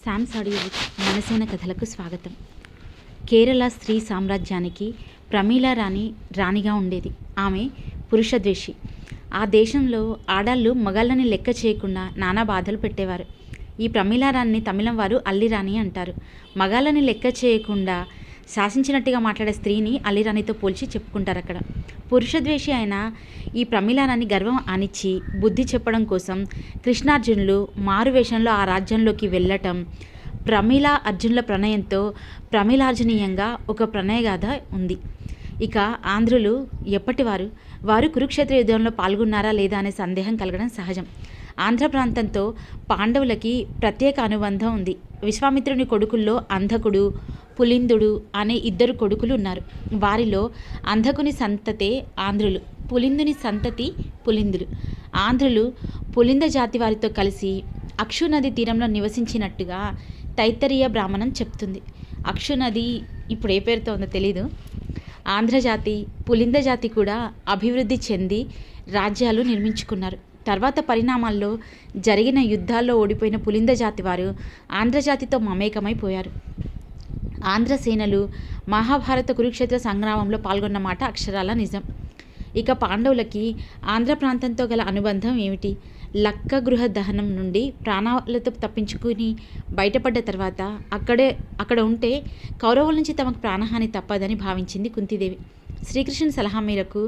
శామ్స్ audio book Manasena కథలకు స్వాగతం. కేరళ స్త్రీ సామ్రాజ్యానికి ప్రమీలా రాణిగా ఉండేది. ఆమె పురుషద్వేషి. ఆ దేశంలో ఆడాళ్ళు మగాళ్ళని లెక్క చేయకుండా నానా బాధలు పెట్టేవారు. ఈ ప్రమీలా రాణిని తమిళం వారు అల్లిరాణి అంటారు. మగాళ్ళని లెక్క చేయకుండా శాసించినట్టుగా మాట్లాడే స్త్రీని అల్లిరాణితో పోల్చి చెప్పుకుంటారు అక్కడ. పురుషద్వేషి అయిన ఈ ప్రమీలారాణి గర్వం అణిచి బుద్ధి చెప్పడం కోసం కృష్ణార్జునులు మారువేషంలో ఆ రాజ్యంలోకి వెళ్ళటం, ప్రమీలా అర్జునుల ప్రణయంతో ప్రమీలార్జునీయంగా ఒక ప్రణయగాథ ఉంది. ఇక ఆంధ్రులు ఎప్పటివారు వారు కురుక్షేత్ర యుద్ధంలో పాల్గొన్నారా లేదా అనే సందేహం కలగడం సహజం. ఆంధ్ర ప్రాంతంతో పాండవులకి ప్రత్యేక అనుబంధం ఉంది. విశ్వామిత్రుని కొడుకుల్లో అంధకుడు, పులిందుడు అనే ఇద్దరు కొడుకులు ఉన్నారు. వారిలో అంధకుని సంతతే ఆంధ్రులు, పులిందుని సంతతి పులిందులు. ఆంధ్రులు పులింద జాతి వారితో కలిసి అక్షు నది తీరంలో నివసించినట్టుగా తైత్తరీయ బ్రాహ్మణం చెప్తుంది. అక్షు నది ఇప్పుడు ఏ పేరుతో ఉందో తెలీదు. ఆంధ్రజాతి, పులింద జాతి కూడా అభివృద్ధి చెంది రాజ్యాలు నిర్మించుకున్నారు. తర్వాత పరిణామాల్లో జరిగిన యుద్ధాల్లో ఓడిపోయిన పులింద జాతి వారు ఆంధ్రజాతితో మమేకమైపోయారు. ఆంధ్ర సేనలు మహాభారత కురుక్షేత్ర సంగ్రామంలో పాల్గొన్న మాట అక్షరాల నిజం. ఇక పాండవులకి ఆంధ్ర ప్రాంతంతో గల అనుబంధం ఏమిటి? లక్క గృహ దహనం నుండి ప్రాణాలతో తప్పించుకుని బయటపడ్డ తర్వాత అక్కడ ఉంటే కౌరవుల నుంచి తమకు ప్రాణహాని తప్పదని భావించింది కుంతీదేవి. శ్రీకృష్ణుని సలహా మేరకు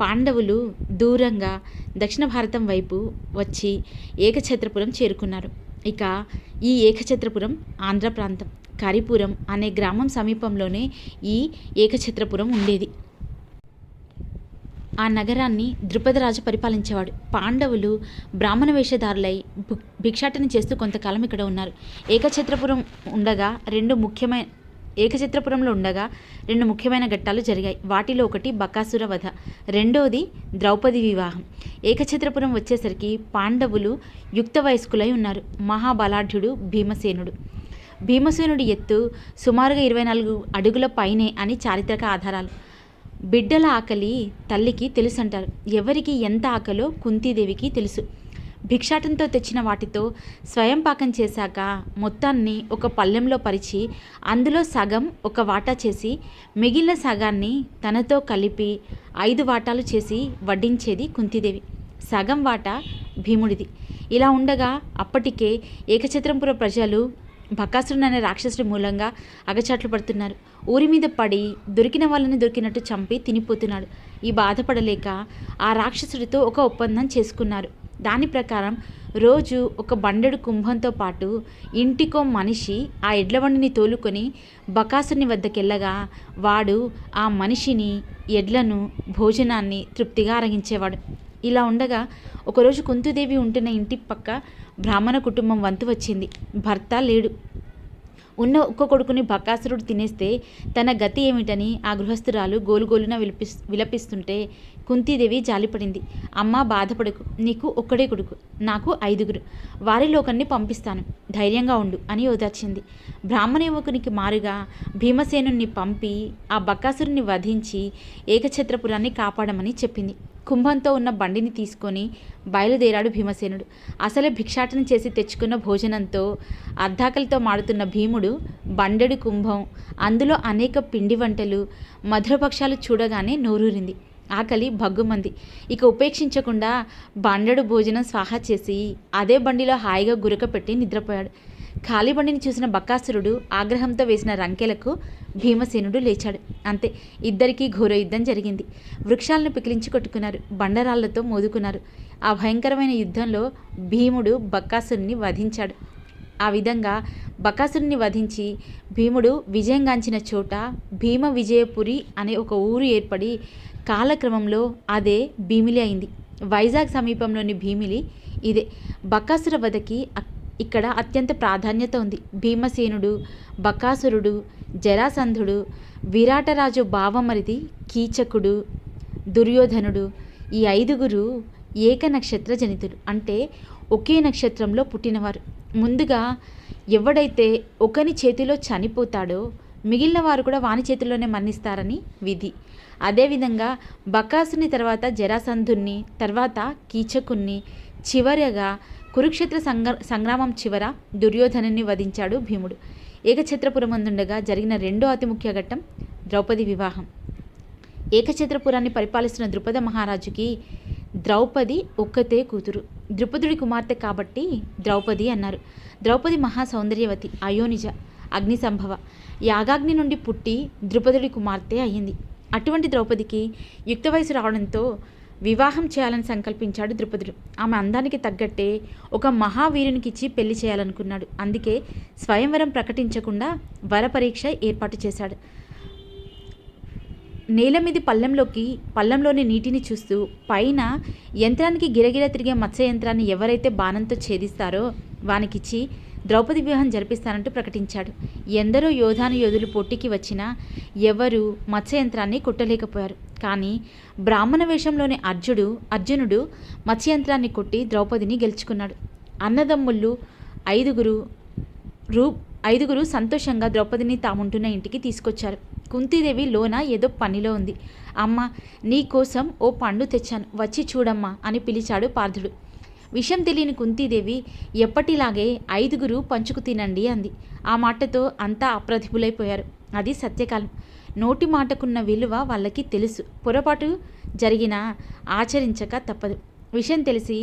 పాండవులు దూరంగా దక్షిణ భారతం వైపు వచ్చి ఏకఛత్రపురం చేరుకున్నారు. ఇక ఈ ఏకఛత్రపురం ఆంధ్ర ప్రాంతం. కరిపురం అనే గ్రామం సమీపంలోనే ఈ ఏకఛత్రపురం ఉండేది. ఆ నగరాన్ని ద్రుపదరాజు పరిపాలించేవాడు. పాండవులు బ్రాహ్మణ వేషధారులై భిక్షాటన చేస్తూ కొంతకాలం ఇక్కడ ఉన్నారు. ఏకఛత్రపురంలో ఉండగా రెండు ముఖ్యమైన ఘట్టాలు జరిగాయి. వాటిలో ఒకటి బకాసుర వధ, రెండోది ద్రౌపది వివాహం. ఏకఛత్రపురం వచ్చేసరికి పాండవులు యుక్త వయస్కులై ఉన్నారు. మహాబలాఢ్యుడు భీమసేనుడి ఎత్తు సుమారుగా 24 అడుగుల పైనే అని చారిత్రక ఆధారాలు. బిడ్డల ఆకలి తల్లికి తెలుసంటారు. ఎవరికి ఎంత ఆకలో కుంతీదేవికి తెలుసు. భిక్షాటంతో తెచ్చిన వాటితో స్వయం పాకం చేశాక మొత్తాన్ని ఒక పళ్ళెంలో పరిచి అందులో సగం ఒక వాటా చేసి మిగిలిన సగాన్ని తనతో కలిపి 5 వాటాలు చేసి వడ్డించేది కుంతీదేవి. సగం వాటా భీముడిది. ఇలా ఉండగా అప్పటికే ఏకఛత్రపుర ప్రజలు బకాసురుడు అనే రాక్షసుడి మూలంగా అగచాట్లు పడుతున్నారు. ఊరి మీద పడి దొరికిన వాళ్ళని దొరికినట్టు చంపి తినిపోతున్నాడు. ఈ బాధపడలేక ఆ రాక్షసుడితో ఒక ఒప్పందం చేసుకున్నారు. దాని ప్రకారం రోజు ఒక బండెడు కుంభంతో పాటు ఇంటికో మనిషి ఆ ఎడ్లబండిని తోలుకొని బకాసురుని వద్దకెళ్ళగా వాడు ఆ మనిషిని, ఎడ్లను, భోజనాన్ని తృప్తిగా అరగించేవాడు. ఇలా ఉండగా ఒకరోజు కుంతీదేవి ఉంటున్న ఇంటి పక్క బ్రాహ్మణ కుటుంబం వంతు వచ్చింది. భర్త లేడు. ఉన్న ఒక్క కొడుకుని బకాసురుడు తినేస్తే తన గతి ఏమిటని ఆ గృహస్థురాలు గోలుగోలున విలపిస్తుంటే కుంతీదేవి జాలిపడింది. అమ్మ, బాధపడకు, నీకు ఒక్కడే కొడుకు, నాకు 5గురు, వారిలో ఒకరిని పంపిస్తాను, ధైర్యంగా ఉండు అని ఓదార్చింది. బ్రాహ్మణ యువకునికి మారుగా భీమసేనుని పంపి ఆ బకాసురుని వధించి ఏకఛత్రపురాన్ని కాపాడమని చెప్పింది. కుంభంతో ఉన్న బండిని తీసుకొని బయలుదేరాడు భీమసేనుడు. అసలే భిక్షాటన చేసి తెచ్చుకున్న భోజనంతో అర్ధాకలితో మాడుతున్న భీముడు బండెడు కుంభం, అందులో అనేక పిండి వంటలు, మధురపక్షాలు చూడగానే నోరూరింది. ఆకలి భగ్గుమంది. ఇక ఉపేక్షించకుండా బండెడు భోజనం స్వాహా చేసి అదే బండిలో హాయిగా గురక పెట్టి నిద్రపోయాడు. ఖాళీ బండిని చూసిన బకాసురుడు ఆగ్రహంతో వేసిన రంకెలకు భీమసేనుడు లేచాడు. అంతే, ఇద్దరికీ ఘోర యుద్ధం జరిగింది. వృక్షాలను పికిలించి కొట్టుకున్నారు, బండరాళ్లతో మోదుకున్నారు. ఆ భయంకరమైన యుద్ధంలో భీముడు బకాసురుని వధించాడు. ఆ విధంగా బకాసురుని వధించి భీముడు విజయంగాంచిన చోట భీమ విజయపురి అనే ఒక ఊరు ఏర్పడి కాలక్రమంలో అదే భీమిలి అయింది. వైజాగ్ సమీపంలోని భీమిలి ఇదే. బకాసుర వధకి ఇక్కడ అత్యంత ప్రాధాన్యత ఉంది. భీమసేనుడు, బకాసురుడు, జరాసంధుడు, విరాటరాజు బావమరిది కీచకుడు, దుర్యోధనుడు, ఈ 5గురు ఏక నక్షత్ర జనితులు, అంటే ఒకే నక్షత్రంలో పుట్టినవారు. ముందుగా ఎవడైతే ఒకని చేతిలో చనిపోతాడో మిగిలిన వారు కూడా వాని చేతిలోనే మరణిస్తారని విధి. అదేవిధంగా బకాసుని తర్వాత జరాసంధుని, తర్వాత కీచకుణ్ణి, చివరగా కురుక్షేత్ర సంగ్రామం చివర దుర్యోధనుని వధించాడు భీముడు. ఏకఛత్రపురమందుండగా జరిగిన రెండో అతి ముఖ్య ఘట్టం ద్రౌపది వివాహం. ఏకఛత్రపురాన్ని పరిపాలిస్తున్న ద్రుపద మహారాజుకి ద్రౌపది ఒక్కతే కూతురు. ద్రుపదుడి కుమార్తె కాబట్టి ద్రౌపది అన్నారు. ద్రౌపది మహా సౌందర్యవతి, అయోనిజ, అగ్ని సంభవ, యాగాగ్ని నుండి పుట్టి ద్రుపదుడి కుమార్తె అయ్యింది. అటువంటి ద్రౌపదికి యుక్త వయసు రావడంతో వివాహం చేయాలని సంకల్పించాడు ద్రుపదుడు. ఆమె అందానికి తగ్గట్టే ఒక మహావీరునికిచ్చి పెళ్లి చేయాలనుకున్నాడు. అందుకే స్వయంవరం ప్రకటించకుండా వరపరీక్ష ఏర్పాటు చేశాడు. నేల మీది పళ్ళెంలోని నీటిని చూస్తూ పైన యంత్రానికి గిరగిర తిరిగే మత్స్య యంత్రాన్ని ఎవరైతే బాణంతో ఛేదిస్తారో వానికిచ్చి ద్రౌపది వివాహం జరిపిస్తానంటూ ప్రకటించాడు. ఎందరో యోధులు పోటీకి వచ్చినా ఎవరు మత్స్యయంత్రాన్ని కొట్టలేకపోయారు. కానీ బ్రాహ్మణ వేషంలోని అర్జునుడు మత్స్యయంత్రాన్ని కొట్టి ద్రౌపదిని గెలుచుకున్నాడు. అన్నదమ్ముళ్ళు ఐదుగురు సంతోషంగా ద్రౌపదిని తాముంటున్న ఇంటికి తీసుకొచ్చారు. కుంతీదేవి లోన ఏదో పనిలో ఉంది. అమ్మ, నీ కోసం ఓ పండు తెచ్చాను, వచ్చి చూడమ్మా అని పిలిచాడు పార్థుడు. విషయం తెలియని కుంతీదేవి ఎప్పటిలాగే 5గురు పంచుకు తినండి అంది. ఆ మాటతో అంతా అప్రతిభులైపోయారు. అది సత్యకాలం. నోటి మాటకున్న విలువ వాళ్ళకి తెలుసు. పొరపాటు జరిగినా ఆచరించక తప్పదు. విషయం తెలిసి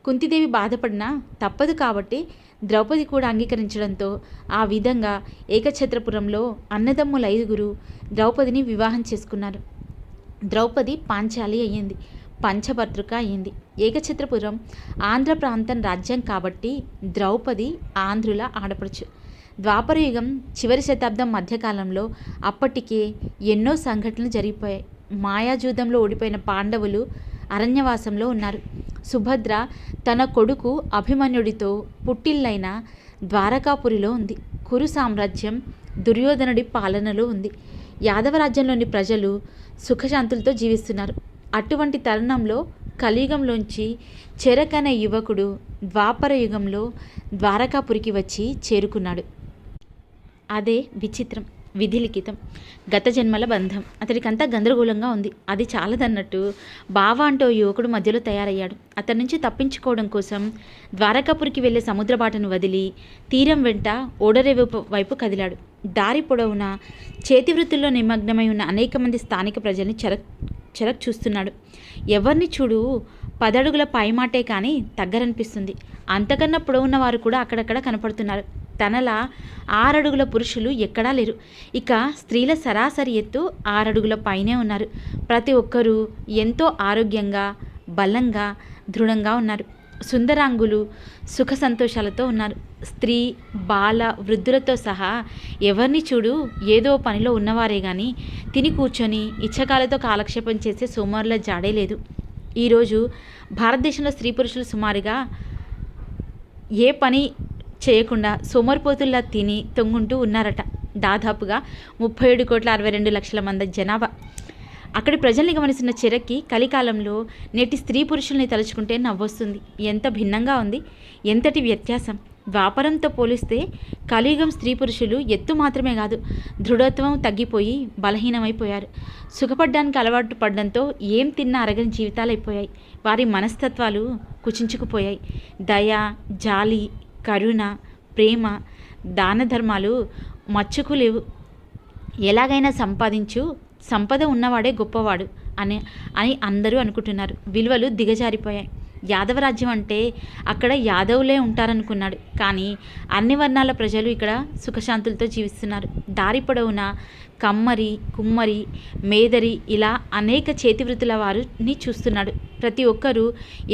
కుంతీదేవి బాధపడినా తప్పదు కాబట్టి ద్రౌపది కూడా అంగీకరించడంతో ఆ విధంగా ఏకఛత్రపురంలో అన్నదమ్ముల 5గురు ద్రౌపదిని వివాహం చేసుకున్నారు. ద్రౌపది పాంచాలి అయ్యింది, పంచభద్రుక అయ్యింది. ఏకఛత్రపురం ఆంధ్ర ప్రాంతం రాజ్యం కాబట్టి ద్రౌపది ఆంధ్రుల ఆడపడుచు. ద్వాపరయుగం చివరి శతాబ్దం మధ్యకాలంలో అప్పటికే ఎన్నో సంఘటనలు జరిగిపోయాయి. మాయాజూదంలో ఓడిపోయిన పాండవులు అరణ్యవాసంలో ఉన్నారు. సుభద్ర తన కొడుకు అభిమన్యుడితో పుట్టిల్లైన ద్వారకాపురిలో ఉంది. కురు సామ్రాజ్యం దుర్యోధనుడి పాలనలో ఉంది. యాదవ రాజ్యంలోని ప్రజలు సుఖశాంతులతో జీవిస్తున్నారు. అటువంటి తరుణంలో కలియుగంలోంచి చెరకనే యువకుడు ద్వాపర యుగంలో ద్వారకాపురికి వచ్చి చేరుకున్నాడు. అదే విచిత్రం, విధిలిఖితం, గత జన్మల బంధం. అతడికంతా గందరగోళంగా ఉంది. అది చాలదన్నట్టు బావ అంటూ యువకుడు మధ్యలో తయారయ్యాడు. అతడి నుంచి తప్పించుకోవడం కోసం ద్వారకాపురికి వెళ్లే సముద్ర బాటను వదిలి తీరం వెంట ఓడరేవు వైపు కదిలాడు. దారి పొడవునా చేతి వృత్తుల్లో నిమగ్నమై ఉన్న అనేక మంది స్థానిక ప్రజల్ని చెరక్ చూస్తున్నాడు. ఎవరిని చూడు 10 అడుగుల పైమాటే కానీ తగ్గరనిపిస్తుంది. అంతకన్నా పొడవున్న వారు కూడా అక్కడక్కడ కనపడుతున్నారు. తనలా 6 అడుగుల పురుషులు ఎక్కడా లేరు. ఇక స్త్రీల సరాసరి ఎత్తు 6 అడుగుల పైనే ఉన్నారు. ప్రతి ఒక్కరూ ఎంతో ఆరోగ్యంగా, బలంగా, దృఢంగా ఉన్నారు. సుందరాంగులు సుఖ సంతోషాలతో ఉన్నారు. స్త్రీ, బాల, వృద్ధులతో సహా ఎవరిని చూడు ఏదో పనిలో ఉన్నవారే కానీ తిని కూర్చొని ఇచ్చకాలతో కాలక్షేపం చేసే సోమవారుల జాడే లేదు. ఈరోజు భారతదేశంలో స్త్రీ పురుషులు సుమారుగా ఏ పని చేయకుండా సోమరిపోతుల్లా తిని తొంగుంటూ ఉన్నారట. దాదాపుగా 37,62,00,000 మంది జనాభా. అక్కడి ప్రజల్ని గమనిస్తున్న చెరక్కి కలికాలంలో నేటి స్త్రీ పురుషుల్ని తలుచుకుంటే నవ్వొస్తుంది. ఎంత భిన్నంగా ఉంది, ఎంతటి వ్యత్యాసం! ద్వాపరంతో పోలిస్తే కలియుగం స్త్రీ పురుషులు ఎత్తు మాత్రమే కాదు, దృఢత్వం తగ్గిపోయి బలహీనమైపోయారు. సుఖపడ్డానికి అలవాటు పడడంతో ఏం తిన్నా అరగని జీవితాలైపోయాయి. వారి మనస్తత్వాలు కుచించుకుపోయాయి. దయ, జాలి, కరుణ, ప్రేమ, దాన ధర్మాలు మచ్చుకు లేవు. ఎలాగైనా సంపద ఉన్నవాడే గొప్పవాడు అని అందరూ అనుకుంటున్నారు. విలువలు దిగజారిపోయాయి. యాదవరాజ్యం అంటే అక్కడ యాదవులే ఉంటారనుకున్నాడు. కానీ అన్ని వర్ణాల ప్రజలు ఇక్కడ సుఖశాంతులతో జీవిస్తున్నారు. దారి పొడవునా కమ్మరి, కుమ్మరి, మేదరి ఇలా అనేక చేతివృత్తుల వారిని చూస్తున్నాడు. ప్రతి ఒక్కరూ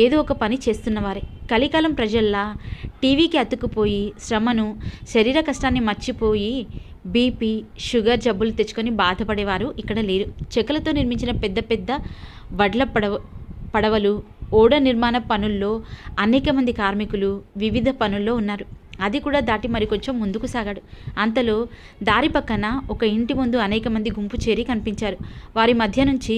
ఏదో ఒక పని చేస్తున్నవారే. కలికాలం ప్రజల్లా టీవీకి అతుక్కుపోయి శ్రమను, శరీర కష్టాన్ని మర్చిపోయి బీపీ, షుగర్ జబ్బులు తెచ్చుకొని బాధపడేవారు ఇక్కడ లేరు. చెక్కలతో నిర్మించిన పెద్ద పెద్ద వడ్ల పడవలు, ఓడ నిర్మాణ పనుల్లో అనేక మంది కార్మికులు వివిధ పనుల్లో ఉన్నారు. అది కూడా దాటి మరికొంచెం ముందుకు సాగాడు. అంతలో దారి పక్కన ఒక ఇంటి ముందు అనేక మంది గుంపు చేరి కనిపించారు. వారి మధ్య నుంచి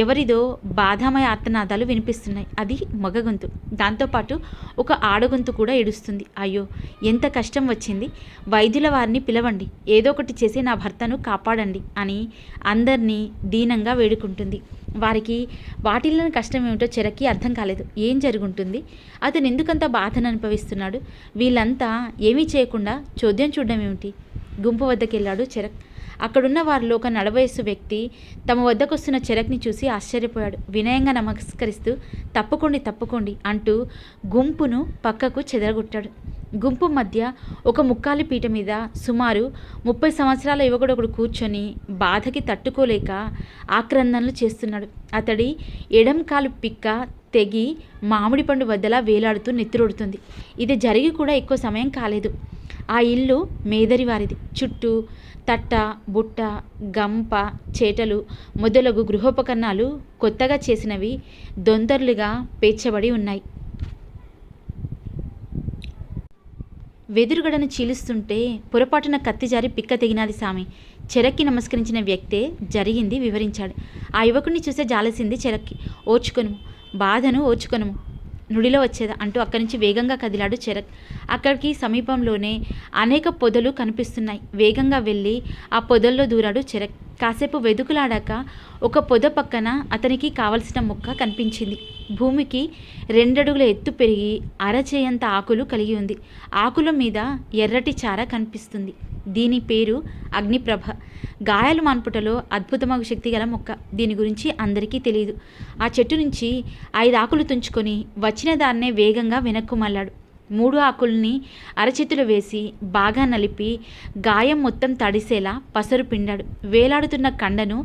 ఎవరిదో బాధామయ ఆర్తనాదాలు వినిపిస్తున్నాయి. అది మగ గొంతు. దాంతోపాటు ఒక ఆడగొంతు కూడా ఏడుస్తుంది. అయ్యో, ఎంత కష్టం వచ్చింది! వైద్యుల వారిని పిలవండి, ఏదో ఒకటి చేసి నా భర్తను కాపాడండి అని అందరినీ దీనంగా వేడుకుంటుంది. వారికి వాటిల్లోని కష్టం ఏమిటో చెరక్కి అర్థం కాలేదు. ఏం జరుగుంటుంది, అతను ఎందుకంత బాధను అనుభవిస్తున్నాడు, వీళ్ళంతా ఏమీ చేయకుండా చోద్యం చూడడం ఏమిటి? గుంపు వద్దకు వెళ్ళాడు చెరక్. అక్కడున్న వారిలో ఒక నడవయస్సు వ్యక్తి తమ వద్దకు వస్తున్న చెరక్ని చూసి ఆశ్చర్యపోయాడు. వినయంగా నమస్కరిస్తూ తప్పుకోండి తప్పుకోండి అంటూ గుంపును పక్కకు చెదరగొట్టాడు. గుంపు మధ్య ఒక ముక్కాలి పీట మీద సుమారు 30 సంవత్సరాల యువకుడు ఒకడు కూర్చొని బాధకి తట్టుకోలేక ఆక్రందనలు చేస్తున్నాడు. అతడి ఎడం కాలు పిక్క తెగి మామిడి పండు వద్దలా వేలాడుతూ నెత్తురొడుతుంది. ఇది జరిగి కూడా ఎక్కువ సమయం కాలేదు. ఆ ఇల్లు మేదరి వారిది. చుట్టూ తట్ట, బుట్ట, గంప, చేటలు మొదలగు గృహోపకరణాలు కొత్తగా చేసినవి దొంతర్లుగా పేర్చబడి ఉన్నాయి. వెదురుగడను చీలుస్తుంటే పొరపాటున కత్తి జారి పిక్క తెగినాది సామి. చెరక్కి నమస్కరించిన వ్యక్తే జరిగింది వివరించాడు. ఆ యువకుడిని చూసే జాలేసింది చెరక్కి. ఓర్చుకొనుము, బాధను ఓర్చుకొనుము, నుడిలో వచ్చేదా అంటూ అక్కడి నుంచి వేగంగా కదిలాడు చెరక్. అక్కడికి సమీపంలోనే అనేక పొదలు కనిపిస్తున్నాయి. వేగంగా వెళ్ళి ఆ పొదల్లో దూరాడు చెరక్. కాసేపు వెదుకులాడాక ఒక పొద పక్కన అతనికి కావలసిన మొక్క కనిపించింది. భూమికి 2 అడుగుల ఎత్తు పెరిగి అరచేయంత ఆకులు కలిగి ఉంది. ఆకుల మీద ఎర్రటి చార కనిపిస్తుంది. దీని పేరు అగ్నిప్రభ. గాయాలు మాన్పుటలో అద్భుతమగు శక్తి గల మొక్క. దీని గురించి అందరికీ తెలియదు. ఆ చెట్టు నుంచి 5 ఆకులు తుంచుకొని వచ్చిన దాన్నే వేగంగా వెనక్కు మళ్ళాడు. 3 ఆకుల్ని అరచేతిలో వేసి బాగా నలిపి గాయం మొత్తం తడిసేలా పసరు పిండాడు. వేలాడుతున్న కండను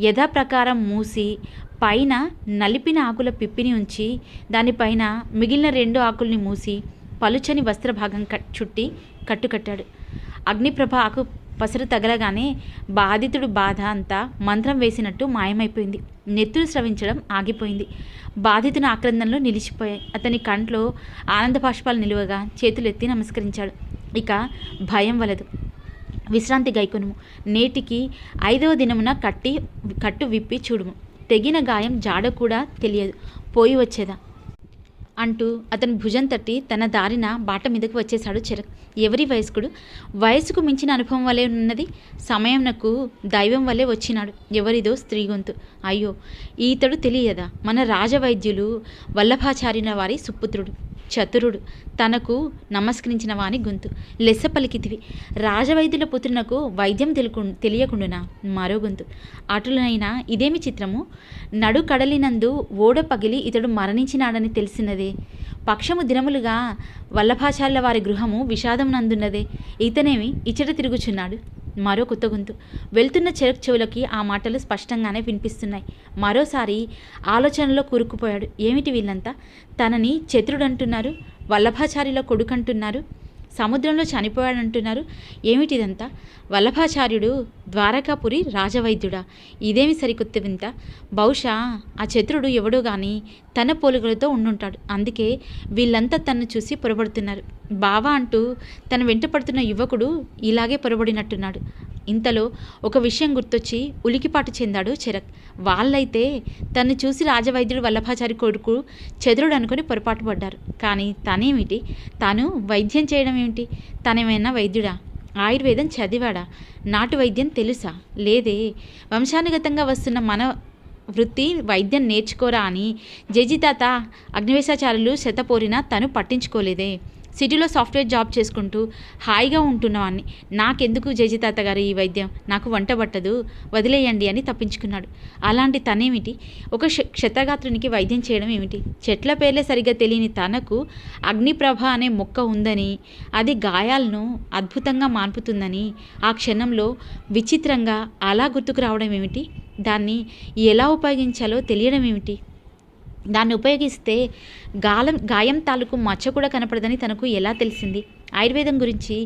యథాప్రకారం మూసి పైన నలిపిన ఆకుల పిప్పిని ఉంచి దానిపైన మిగిలిన 2 ఆకుల్ని మూసి పలుచని వస్త్రభాగం చుట్టి కట్టుకట్టాడు. అగ్నిప్రభ ఆకు పసరు తగలగానే బాధితుడు బాధ అంతా మంత్రం వేసినట్టు మాయమైపోయింది. నెత్తురు స్రవించడం ఆగిపోయింది. బాధితుని ఆక్రందనలు నిలిచిపోయాయి. అతని కంట్లో ఆనంద బాష్పాలు నిలువగా చేతులెత్తి నమస్కరించాడు. ఇక భయం వలదు, విశ్రాంతి గైకొనుము. నేటికి 5వ దినమున కట్టు విప్పి చూడుము. తెగిన గాయం జాడ కూడా తెలియదు, పోయి వచ్చేదా అంటూ అతని భుజం తట్టి తన దారిన బాట మీదకు వచ్చేశాడు చెరక్. ఎవరి వయస్కుడు? వయసుకు మించిన అనుభవం వలె ఉన్నది. సమయంనకు దైవం వలె వచ్చినాడు. ఎవరిదో స్త్రీ గొంతు. అయ్యో, ఈతడు తెలియదా? మన రాజవైద్యులు వల్లభాచార్యుల వారి సుపుత్రుడు, చతురుడు, తనకు నమస్కరించిన వాని గొంతు. లెస్స పలికితివి. రాజవైద్యుల పుత్రునకు వైద్యం తెలియకుండునా? మరో గొంతు. అటులనైనా ఇదేమి చిత్రము? నడు కడలినందు ఓడ పగిలి ఇతడు మరణించినాడని తెలిసినదే. పక్షము దినములుగా వల్లభాచార్యుల వారి గృహము విషాదమునందున్నదే. ఇతనేమి ఇచ్చట తిరుగుచున్నాడు? మరో కొత్త గొంతు. వెళ్తున్న చెరక్ చెవులకి ఆ మాటలు స్పష్టంగానే వినిపిస్తున్నాయి. మరోసారి ఆలోచనలో కూరుకుపోయాడు. ఏమిటి వీళ్ళంతా? తనని చతురుడంటున్నారు, వల్లభాచార్యుల కొడుకంటున్నారు, సముద్రంలో చనిపోయాడంటున్నారు. ఏమిటిదంతా? వల్లభాచార్యుడు ద్వారకాపురి రాజవైద్యుడా? ఇదేమి సరికొత్త వింత? బహుశా ఆ చతురుడు ఎవడో గాని తన పోలికలతో ఉండుంటాడు. అందుకే వీళ్ళంతా తన్ను చూసి పొరబడుతున్నారు. బావా అంటూ తన వెంట పడుతున్న యువకుడు ఇలాగే పొరబడినట్టున్నాడు. ఇంతలో ఒక విషయం గుర్తొచ్చి ఉలికిపాటు చెందాడు చెరక్. వాళ్ళైతే తను చూసి రాజవైద్యుడు వల్లభాచారి కొడుకు చతురుడు అనుకుని పొరపాటు పడ్డారు. కానీ తనేమిటి? తాను వైద్యం చేయడం ఏమిటి? తనేమైనా వైద్యుడా? ఆయుర్వేదం చదివాడా? నాటు వైద్యం తెలుసా? లేదే. వంశానుగతంగా వస్తున్న మన వృత్తి వైద్యం నేర్చుకోరా అని జేజీ తాత అగ్నివేశాచార్యులు శతపోరినా తను పట్టించుకోలేదే. సిటీలో సాఫ్ట్వేర్ జాబ్ చేసుకుంటూ హాయిగా ఉంటున్నవాడిని. నాకెందుకు జేజీ తాత గారు ఈ వైద్యం? నాకు వంట పట్టదు, వదిలేయండి అని తప్పించుకున్నాడు. అలాంటి తనేమిటి ఒక క్షతగాత్రునికి వైద్యం చేయడం ఏమిటి? చెట్ల పేర్లే సరిగ్గా తెలియని తనకు అగ్నిప్రభ అనే మొక్క ఉందని, అది గాయాలను అద్భుతంగా మాన్పుతుందని ఆ క్షణంలో విచిత్రంగా అలా గుర్తుకు రావడం ఏమిటి? దాన్ని ఎలా ఉపయోగించాలో తెలియడం ఏమిటి? దాన్ని ఉపయోగిస్తే గాయం తాలూకు మచ్చ కూడా కనపడదని తనకు ఎలా తెలిసింది? ఆయుర్వేదం గురించి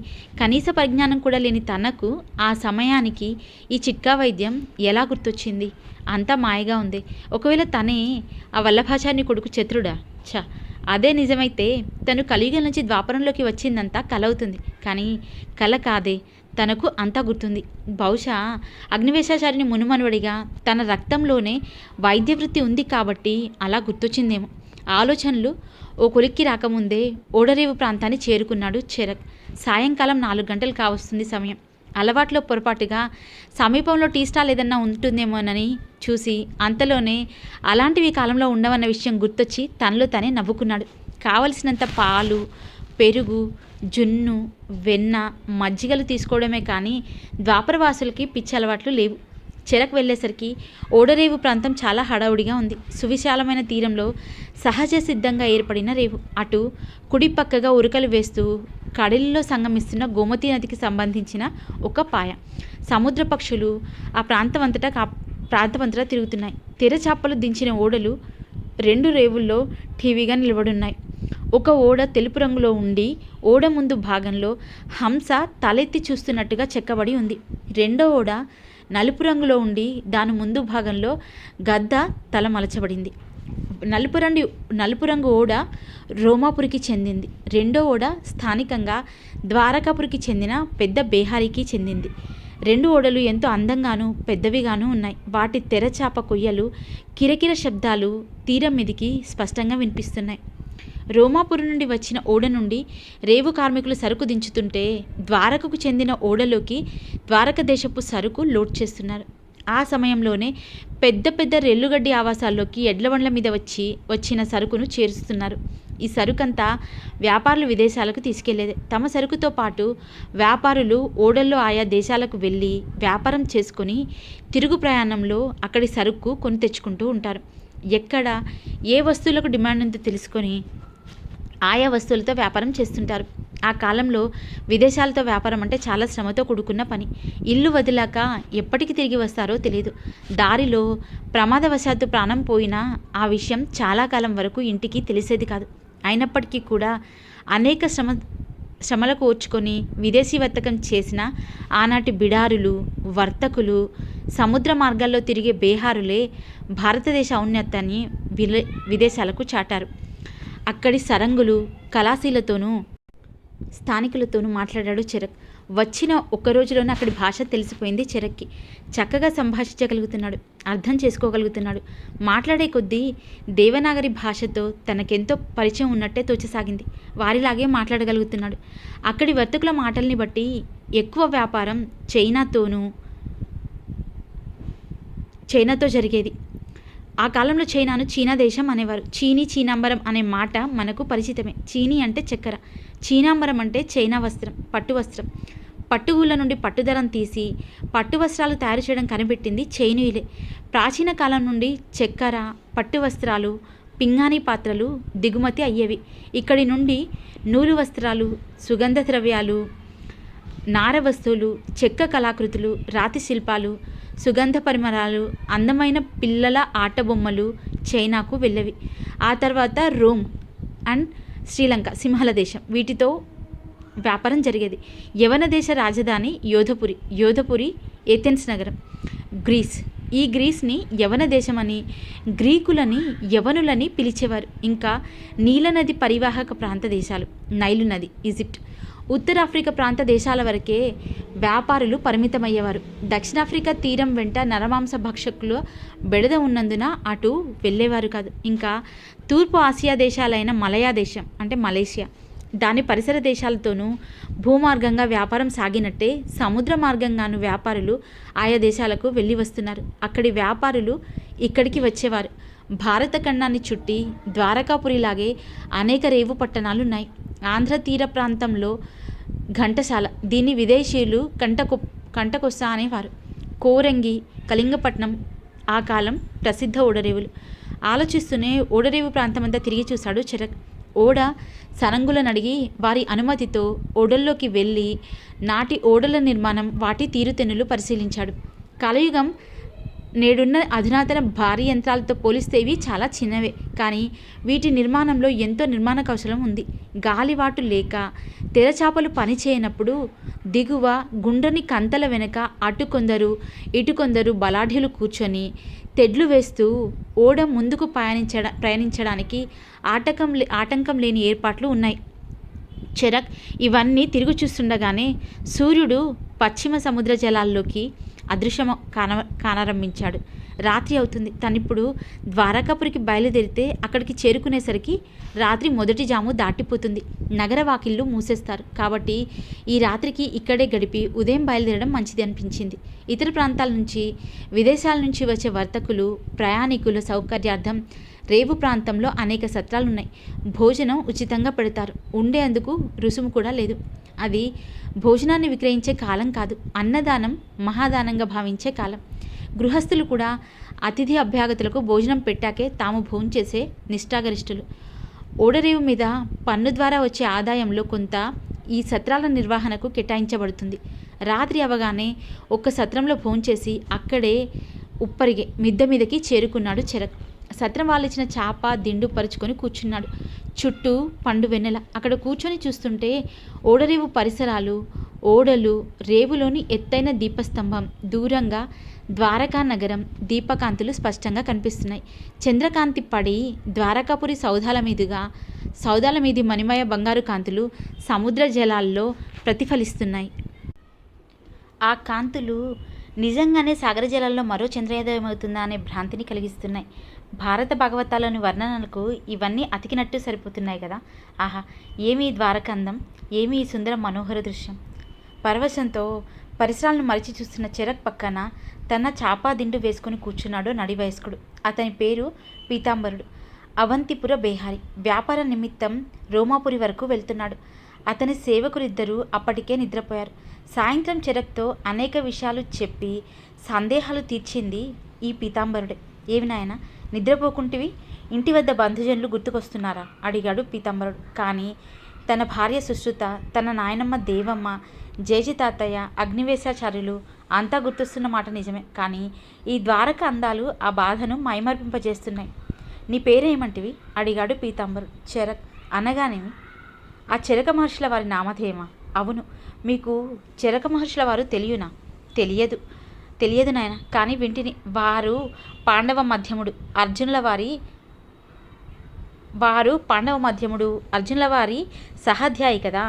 కనీస పరిజ్ఞానం కూడా లేని తనకు ఆ సమయానికి ఈ చిట్కా వైద్యం ఎలా గుర్తొచ్చింది? అంతా మాయగా ఉంది. ఒకవేళ తనే ఆ వల్లభాచార్యుని కొడుకు చతురుడా? అదే నిజమైతే తను కలియుగం నుంచి ద్వాపరంలోకి వచ్చిందంతా కల అవుతుంది. కానీ కల కాదే, తనకు అంతా గుర్తుంది. బహుశా అగ్నివేశాచార్యుని మునుమనువడిగా తన రక్తంలోనే వైద్య వృత్తి ఉంది కాబట్టి అలా గుర్తొచ్చిందేమో. ఆలోచనలు ఓ కొలిక్కి రాకముందే ఓడరేవు ప్రాంతాన్ని చేరుకున్నాడు చెరక్. సాయంకాలం 4 గంటలు కావస్తుంది సమయం. అలవాట్లో పొరపాటుగా సమీపంలో టీ స్టాల్ ఏదన్నా ఉంటుందేమోనని చూసి అంతలోనే అలాంటివి కాలంలో ఉండవన్న విషయం గుర్తొచ్చి తనలో తనే నవ్వుకున్నాడు. కావలసినంత పాలు, పెరుగు, జున్ను, వెన్న, మజ్జిగలు తీసుకోవడమే కానీ ద్వాపరవాసులకి పిచ్చి అలవాట్లు లేవు. చెరకు వెళ్ళేసరికి ఓడరేవు ప్రాంతం చాలా హడావుడిగా ఉంది. సువిశాలమైన తీరంలో సహజ సిద్ధంగా ఏర్పడిన రేవు. అటు కుడి పక్కగా ఉరకలు వేస్తూ కడలిలో సంగమిస్తున్న గోమతి నదికి సంబంధించిన ఒక పాయ. సముద్ర పక్షులు ఆ ప్రాంతమంతటా తిరుగుతున్నాయి. తెరచాపలు దించిన ఓడలు 2 రేవుల్లో ఠీవీగా నిలబడున్నాయి. ఒక ఓడ తెలుపు రంగులో ఉండి ఓడ ముందు భాగంలో హంస తలెత్తి చూస్తున్నట్టుగా చెక్కబడి ఉంది. రెండో ఓడ నలుపు రంగులో ఉండి దాని ముందు భాగంలో గద్ద తల మలచబడింది. నలుపు రంగు ఓడ రోమాపురికి చెందింది. రెండో ఓడ స్థానికంగా ద్వారకాపురికి చెందిన పెద్ద బేహారీకి చెందింది. 2 ఓడలు ఎంతో అందంగానూ పెద్దవిగానూ ఉన్నాయి. వాటి తెరచాప కొయ్యలు, కిరకిర శబ్దాలు తీరం మీదికి స్పష్టంగా వినిపిస్తున్నాయి. రోమాపురం నుండి వచ్చిన ఓడ నుండి రేవు కార్మికులు సరుకు దించుతుంటే ద్వారకకు చెందిన ఓడలోకి ద్వారక దేశపు సరుకు లోడ్ చేస్తున్నారు. ఆ సమయంలోనే పెద్ద పెద్ద రెల్లుగడ్డి ఆవాసాల్లోకి ఎడ్లబండ్ల మీద వచ్చిన సరుకును చేరుస్తున్నారు. ఈ సరుకంతా వ్యాపారులు విదేశాలకు తీసుకెళ్లేదే. తమ సరుకుతో పాటు వ్యాపారులు ఓడల్లో ఆయా దేశాలకు వెళ్ళి వ్యాపారం చేసుకొని తిరుగు ప్రయాణంలో అక్కడి సరుకు కొని తెచ్చుకుంటూ ఉంటారు. ఎక్కడ ఏ వస్తువులకు డిమాండ్ ఉందో తెలుసుకొని ఆయా వస్తువులతో వ్యాపారం చేస్తుంటారు. ఆ కాలంలో విదేశాలతో వ్యాపారం అంటే చాలా శ్రమతో కూడుకున్న పని. ఇల్లు వదిలాక ఎప్పటికి తిరిగి వస్తారో తెలియదు. దారిలో ప్రమాదవశాత్తు ప్రాణం పోయినా ఆ విషయం చాలా కాలం వరకు ఇంటికి తెలిసేది కాదు. అయినప్పటికీ కూడా అనేక శ్రమలకు ఓర్చుకొని విదేశీ వర్తకం చేసిన ఆనాటి బిడారులు, వర్తకులు, సముద్ర మార్గాల్లో తిరిగే బేహారులే భారతదేశ ఔన్నత్యాన్ని విదేశాలకు చాటారు. అక్కడి సరంగులు, కళాశీలతోనూ స్థానికులతోనూ మాట్లాడాడు చెరక్. వచ్చిన ఒక్క రోజులోనే అక్కడి భాష తెలిసిపోయింది చెరక్కి. చక్కగా సంభాషించగలుగుతున్నాడు, అర్థం చేసుకోగలుగుతున్నాడు. మాట్లాడే కొద్దీ దేవనాగరి భాషతో తనకెంతో పరిచయం ఉన్నట్టే తోచసాగింది. వారిలాగే మాట్లాడగలుగుతున్నాడు. అక్కడి వర్తకుల మాటల్ని బట్టి ఎక్కువ వ్యాపారం చైనాతో జరిగేది. ఆ కాలంలో చైనాను చీనా దేశం అనేవారు. చీనాంబరం అనే మాట మనకు పరిచితమే. చీనీ అంటే చక్కెర, చీనాంబరం అంటే చైనా వస్త్రం, పట్టు వస్త్రం. పట్టుగూళ్ళ నుండి పట్టుదరం తీసి పట్టు వస్త్రాలు తయారు చేయడం కనిపెట్టింది చైనీయులే. ప్రాచీన కాలం నుండి చక్కెర, పట్టు వస్త్రాలు, పింగాణీ పాత్రలు దిగుమతి అయ్యేవి. ఇక్కడి నుండి నూలు వస్త్రాలు, సుగంధ ద్రవ్యాలు, నార వస్తువులు, చెక్క కళాకృతులు, రాతి శిల్పాలు, సుగంధ పరిమళాలు, అందమైన పిల్లల ఆట బొమ్మలు చైనాకు వెళ్ళేవి. ఆ తర్వాత రోమ్ అండ్ శ్రీలంక, సింహళ దేశం, వీటితో వ్యాపారం జరిగేది. యవన దేశ రాజధాని యోధపురి ఏథెన్స్ నగరం. గ్రీస్, ఈ గ్రీస్ని యవన దేశమని, గ్రీకులని యవనులని పిలిచేవారు. ఇంకా నీలనది పరివాహక ప్రాంత దేశాలు, నైలు నది, ఈజిప్ట్, ఉత్తరాఫ్రికా ప్రాంత దేశాల వరకే వ్యాపారులు పరిమితమయ్యేవారు. దక్షిణాఫ్రికా తీరం వెంట నరమాంస భక్షకుల బెడద ఉన్నందున అటు వెళ్ళేవారు కాదు. ఇంకా తూర్పు ఆసియా దేశాలైన మలయా దేశం అంటే మలేషియా, దాని పరిసర దేశాలతోనూ భూమార్గంగా వ్యాపారం సాగినట్టే సముద్ర మార్గంగాను వ్యాపారులు ఆయా దేశాలకు వెళ్ళి వస్తున్నారు. అక్కడి వ్యాపారులు ఇక్కడికి వచ్చేవారు. భారత ఖండాన్ని చుట్టి ద్వారకాపురిలాగే అనేక రేవు పట్టణాలున్నాయి. ఆంధ్ర తీర ప్రాంతంలో ఘంటసాల, దీన్ని విదేశీయులు కంటకొస్స అనేవారు. కోరంగి, కళింగపట్నం ఆ కాలం ప్రసిద్ధ ఓడరేవులు. ఆలోచిస్తూనే ఓడరేవు ప్రాంతమంతా తిరిగి చూశాడు చెరక్. ఓడ సరంగులను అడిగి వారి అనుమతితో ఓడల్లోకి వెళ్ళి నాటి ఓడల నిర్మాణం, వాటి తీరుతెన్నులు పరిశీలించాడు. కలయుగం నేడున్న అధునాతన భారీ యంత్రాలతో పోలిస్తే ఇవి చాలా చిన్నవే, కానీ వీటి నిర్మాణంలో ఎంతో నిర్మాణ కౌశలం ఉంది. గాలివాటు లేక తెరచాపలు పనిచేయనప్పుడు దిగువ గుండ్రని కంతల వెనుక అటు కొందరు ఇటు కొందరు బలాఢ్యులు కూర్చొని తెడ్లు వేస్తూ ఓడ ముందుకు ప్రయాణించడానికి ఆటంకం లేని ఏర్పాట్లు ఉన్నాయి. చెరక్ ఇవన్నీ తిరిగి చూస్తుండగానే సూర్యుడు పశ్చిమ సముద్ర జలాల్లోకి అదృశ్యం కానారంభించాడు. రాత్రి అవుతుంది. తనిప్పుడు ద్వారకాపురికి బయలుదేరితే అక్కడికి చేరుకునేసరికి రాత్రి మొదటి జాము దాటిపోతుంది. నగర వాకిళ్ళు మూసేస్తారు. కాబట్టి ఈ రాత్రికి ఇక్కడే గడిపి ఉదయం బయలుదేరడం మంచిది అనిపించింది. ఇతర ప్రాంతాల నుంచి, విదేశాల నుంచి వచ్చే వర్తకులు, ప్రయాణికుల సౌకర్యార్థం రేవు ప్రాంతంలో అనేక సత్రాలున్నాయి. భోజనం ఉచితంగా పెడతారు. ఉండేందుకు రుసుము కూడా లేదు. అది భోజనాన్ని విక్రయించే కాలం కాదు, అన్నదానం మహాదానంగా భావించే కాలం. గృహస్థులు కూడా అతిథి అభ్యాగతులకు భోజనం పెట్టాకే తాము భోంచేసే నిష్ఠాగరిష్ఠులు. ఓడరేవు మీద పన్ను ద్వారా వచ్చే ఆదాయంలో కొంత ఈ సత్రాల నిర్వహణకు కేటాయించబడుతుంది. రాత్రి అవగానే ఒక్క సత్రంలో భోంచేసి అక్కడే ఉప్పరిగే మిద్దె మీదకి చేరుకున్నాడు చెరక్. సత్రం వాళ్ళిచ్చిన చాప దిండు పరుచుకొని కూర్చున్నాడు. చుట్టూ పండు వెన్నెల. అక్కడ కూర్చొని చూస్తుంటే ఓడరేవు పరిసరాలు, ఓడలు, రేవులోని ఎత్తైన దీపస్తంభం, దూరంగా ద్వారకా నగరం దీపకాంతులు స్పష్టంగా కనిపిస్తున్నాయి. చంద్రకాంతి పడి ద్వారకాపురి సౌధాల మీది మణిమయ బంగారు కాంతులు సముద్ర జలాల్లో ప్రతిఫలిస్తున్నాయి. ఆ కాంతులు నిజంగానే సాగర జలాల్లో మరో చంద్రోదయం అవుతుందా అనే భ్రాంతిని కలిగిస్తున్నాయి. భారత భాగవతాల్లోని వర్ణనలకు ఇవన్నీ అతికినట్టు సరిపోతున్నాయి కదా. ఆహా, ఏమి ద్వారకందం, ఏమి ఈ సుందర మనోహర దృశ్యం. పరవశంతో పరిసరాలను మరిచి చూస్తున్న చెరక్ పక్కన తన చాపా దిండు వేసుకుని కూర్చున్నాడు నడివయస్కుడు. అతని పేరు పీతాంబరుడు. అవంతిపుర బేహారి. వ్యాపార నిమిత్తం రోమాపురి వరకు వెళ్తున్నాడు. అతని సేవకులిద్దరూ అప్పటికే నిద్రపోయారు. సాయంత్రం చెరక్తో అనేక విషయాలు చెప్పి సందేహాలు తీర్చింది ఈ పీతాంబరుడే. ఏమి నాయన, నిద్రపోకుంటివి? ఇంటి వద్ద బంధుజనులు గుర్తుకొస్తున్నారా? అడిగాడు పీతాంబరుడు. కానీ తన భార్య సుశ్రుత, తన నాయనమ్మ దేవమ్మ, జేజి తాతయ్య, అగ్నివేశాచార్యులు అంతా గుర్తొస్తున్న మాట నిజమే. కానీ ఈ ద్వారక అందాలు ఆ బాధను మైమర్పింపజేస్తున్నాయి. నీ పేరేమంటివి? అడిగాడు పీతాంబరుడు. చెరక్ అనగానేమి? ఆ చెరక మహర్షుల వారి నామధేయమా? అవును. మీకు చెరక మహర్షుల వారు తెలియదు నాయన. కానీ వింటిని. వారు పాండవ మధ్యముడు అర్జునుల వారి సహాధ్యాయి కదా.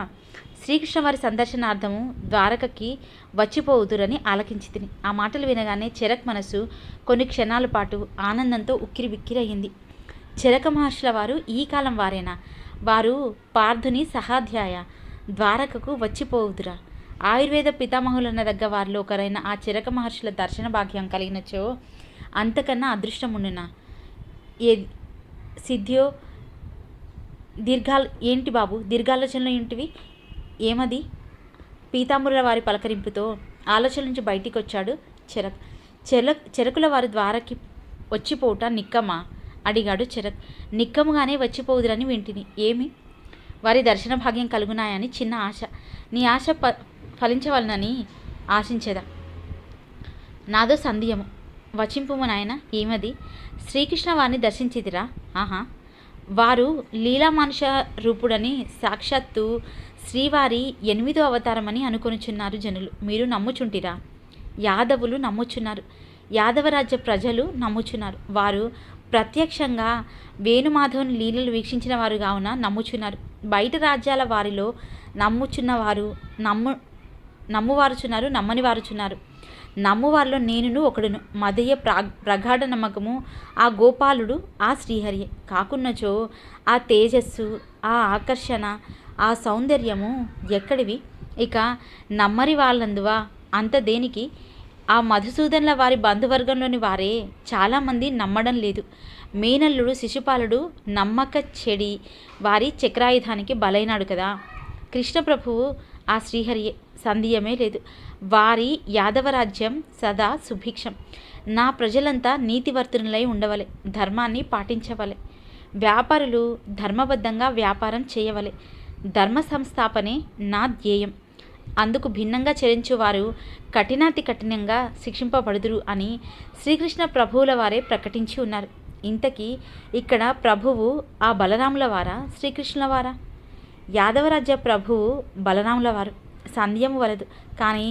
శ్రీకృష్ణ వారి సందర్శనార్థము ద్వారకకి వచ్చిపోవుదురని ఆలకించి తిని. ఆ మాటలు వినగానే చెరక్ మనసు కొన్ని క్షణాల పాటు ఆనందంతో ఉక్కిరి బిక్కిరయ్యింది. చెరక మహర్షుల వారు ఈ కాలం వారేనా? వారు పార్థుని సహాధ్యాయ, ద్వారకకు వచ్చిపోవుదురా? ఆయుర్వేద పితామహులన్న దగ్గ వారిలో ఒకరైన ఆ చెరక మహర్షుల దర్శన భాగ్యం కలిగినచో అంతకన్నా అదృష్టం ఉండునా? ఏ సిద్ధ్యో ఏంటి బాబు దీర్ఘాలోచనలు ఏంటివి? ఏమది? పీతాంబరుల వారి పలకరింపుతో ఆలోచన నుంచి బయటికి వచ్చాడు చెరక్. చెరకుల వారు ద్వారకి వచ్చిపోవుట నిక్కమా? అడిగాడు చెరక్. నిక్కముగానే వచ్చిపోవుదురని వింటిని. ఏమి? వారి దర్శన భాగ్యం కలుగునాయని చిన్న ఆశ. నీ ఆశ ఫలించవలనని ఆశించేదా? నాదో సందేహము. వచింపుము నాయన. ఏమది? శ్రీకృష్ణ వారిని దర్శించితిరా? ఆహా, వారు లీలామానుష రూపుడని, సాక్షాత్తు శ్రీవారి 8వ అవతారమని అనుకొనుచున్నారు జనులు. మీరు నమ్ముచుంటిరా? యాదవులు నమ్ముచున్నారు. యాదవరాజ్య ప్రజలు నమ్ముచున్నారు. వారు ప్రత్యక్షంగా వేణుమాధవుని లీలలు వీక్షించిన వారు కావున నమ్ముచున్నారు. బయట రాజ్యాల వారిలో నమ్ముచున్నవారు నమ్మువారుచున్నారు, నమ్మని వారుచున్నారు. నమ్మువారిలో నేనును ఒకడును. మదయ్య ప్రగాఢ నమ్మకము ఆ గోపాలుడు, ఆ శ్రీహరియే. కాకున్నచో ఆ తేజస్సు, ఆ ఆకర్షణ, ఆ సౌందర్యము ఎక్కడివి? ఇక నమ్మరి వాళ్ళందువా అంత దేనికి? ఆ మధుసూదనుల వారి బంధువర్గంలోని వారే చాలామంది నమ్మడం లేదు. మేనల్లుడు శిశుపాలుడు నమ్మక చెడి వారి చక్రాయుధానికి బలైనాడు కదా. కృష్ణప్రభువు ఆ శ్రీహరియే, సందేహమే లేదు. వారి యాదవరాజ్యం సదా సుభిక్షం. నా ప్రజలంతా నీతివర్తనులై ఉండవలే, ధర్మాన్ని పాటించవలే. వ్యాపారులు ధర్మబద్ధంగా వ్యాపారం చేయవలే. ధర్మ సంస్థాపనే నా ధ్యేయం. అందుకు భిన్నంగా చరించువారు కఠినాతి కఠినంగా శిక్షింపబడుదురు అని శ్రీకృష్ణ ప్రభువుల వారే ప్రకటించి ఉన్నారు. ఇంతకీ ఇక్కడ ప్రభువు ఆ బలరాముల వారా, శ్రీకృష్ణుల వారా? యాదవరాజ్య ప్రభువు బలరాముల వారు, సందేహము వలదు. కానీ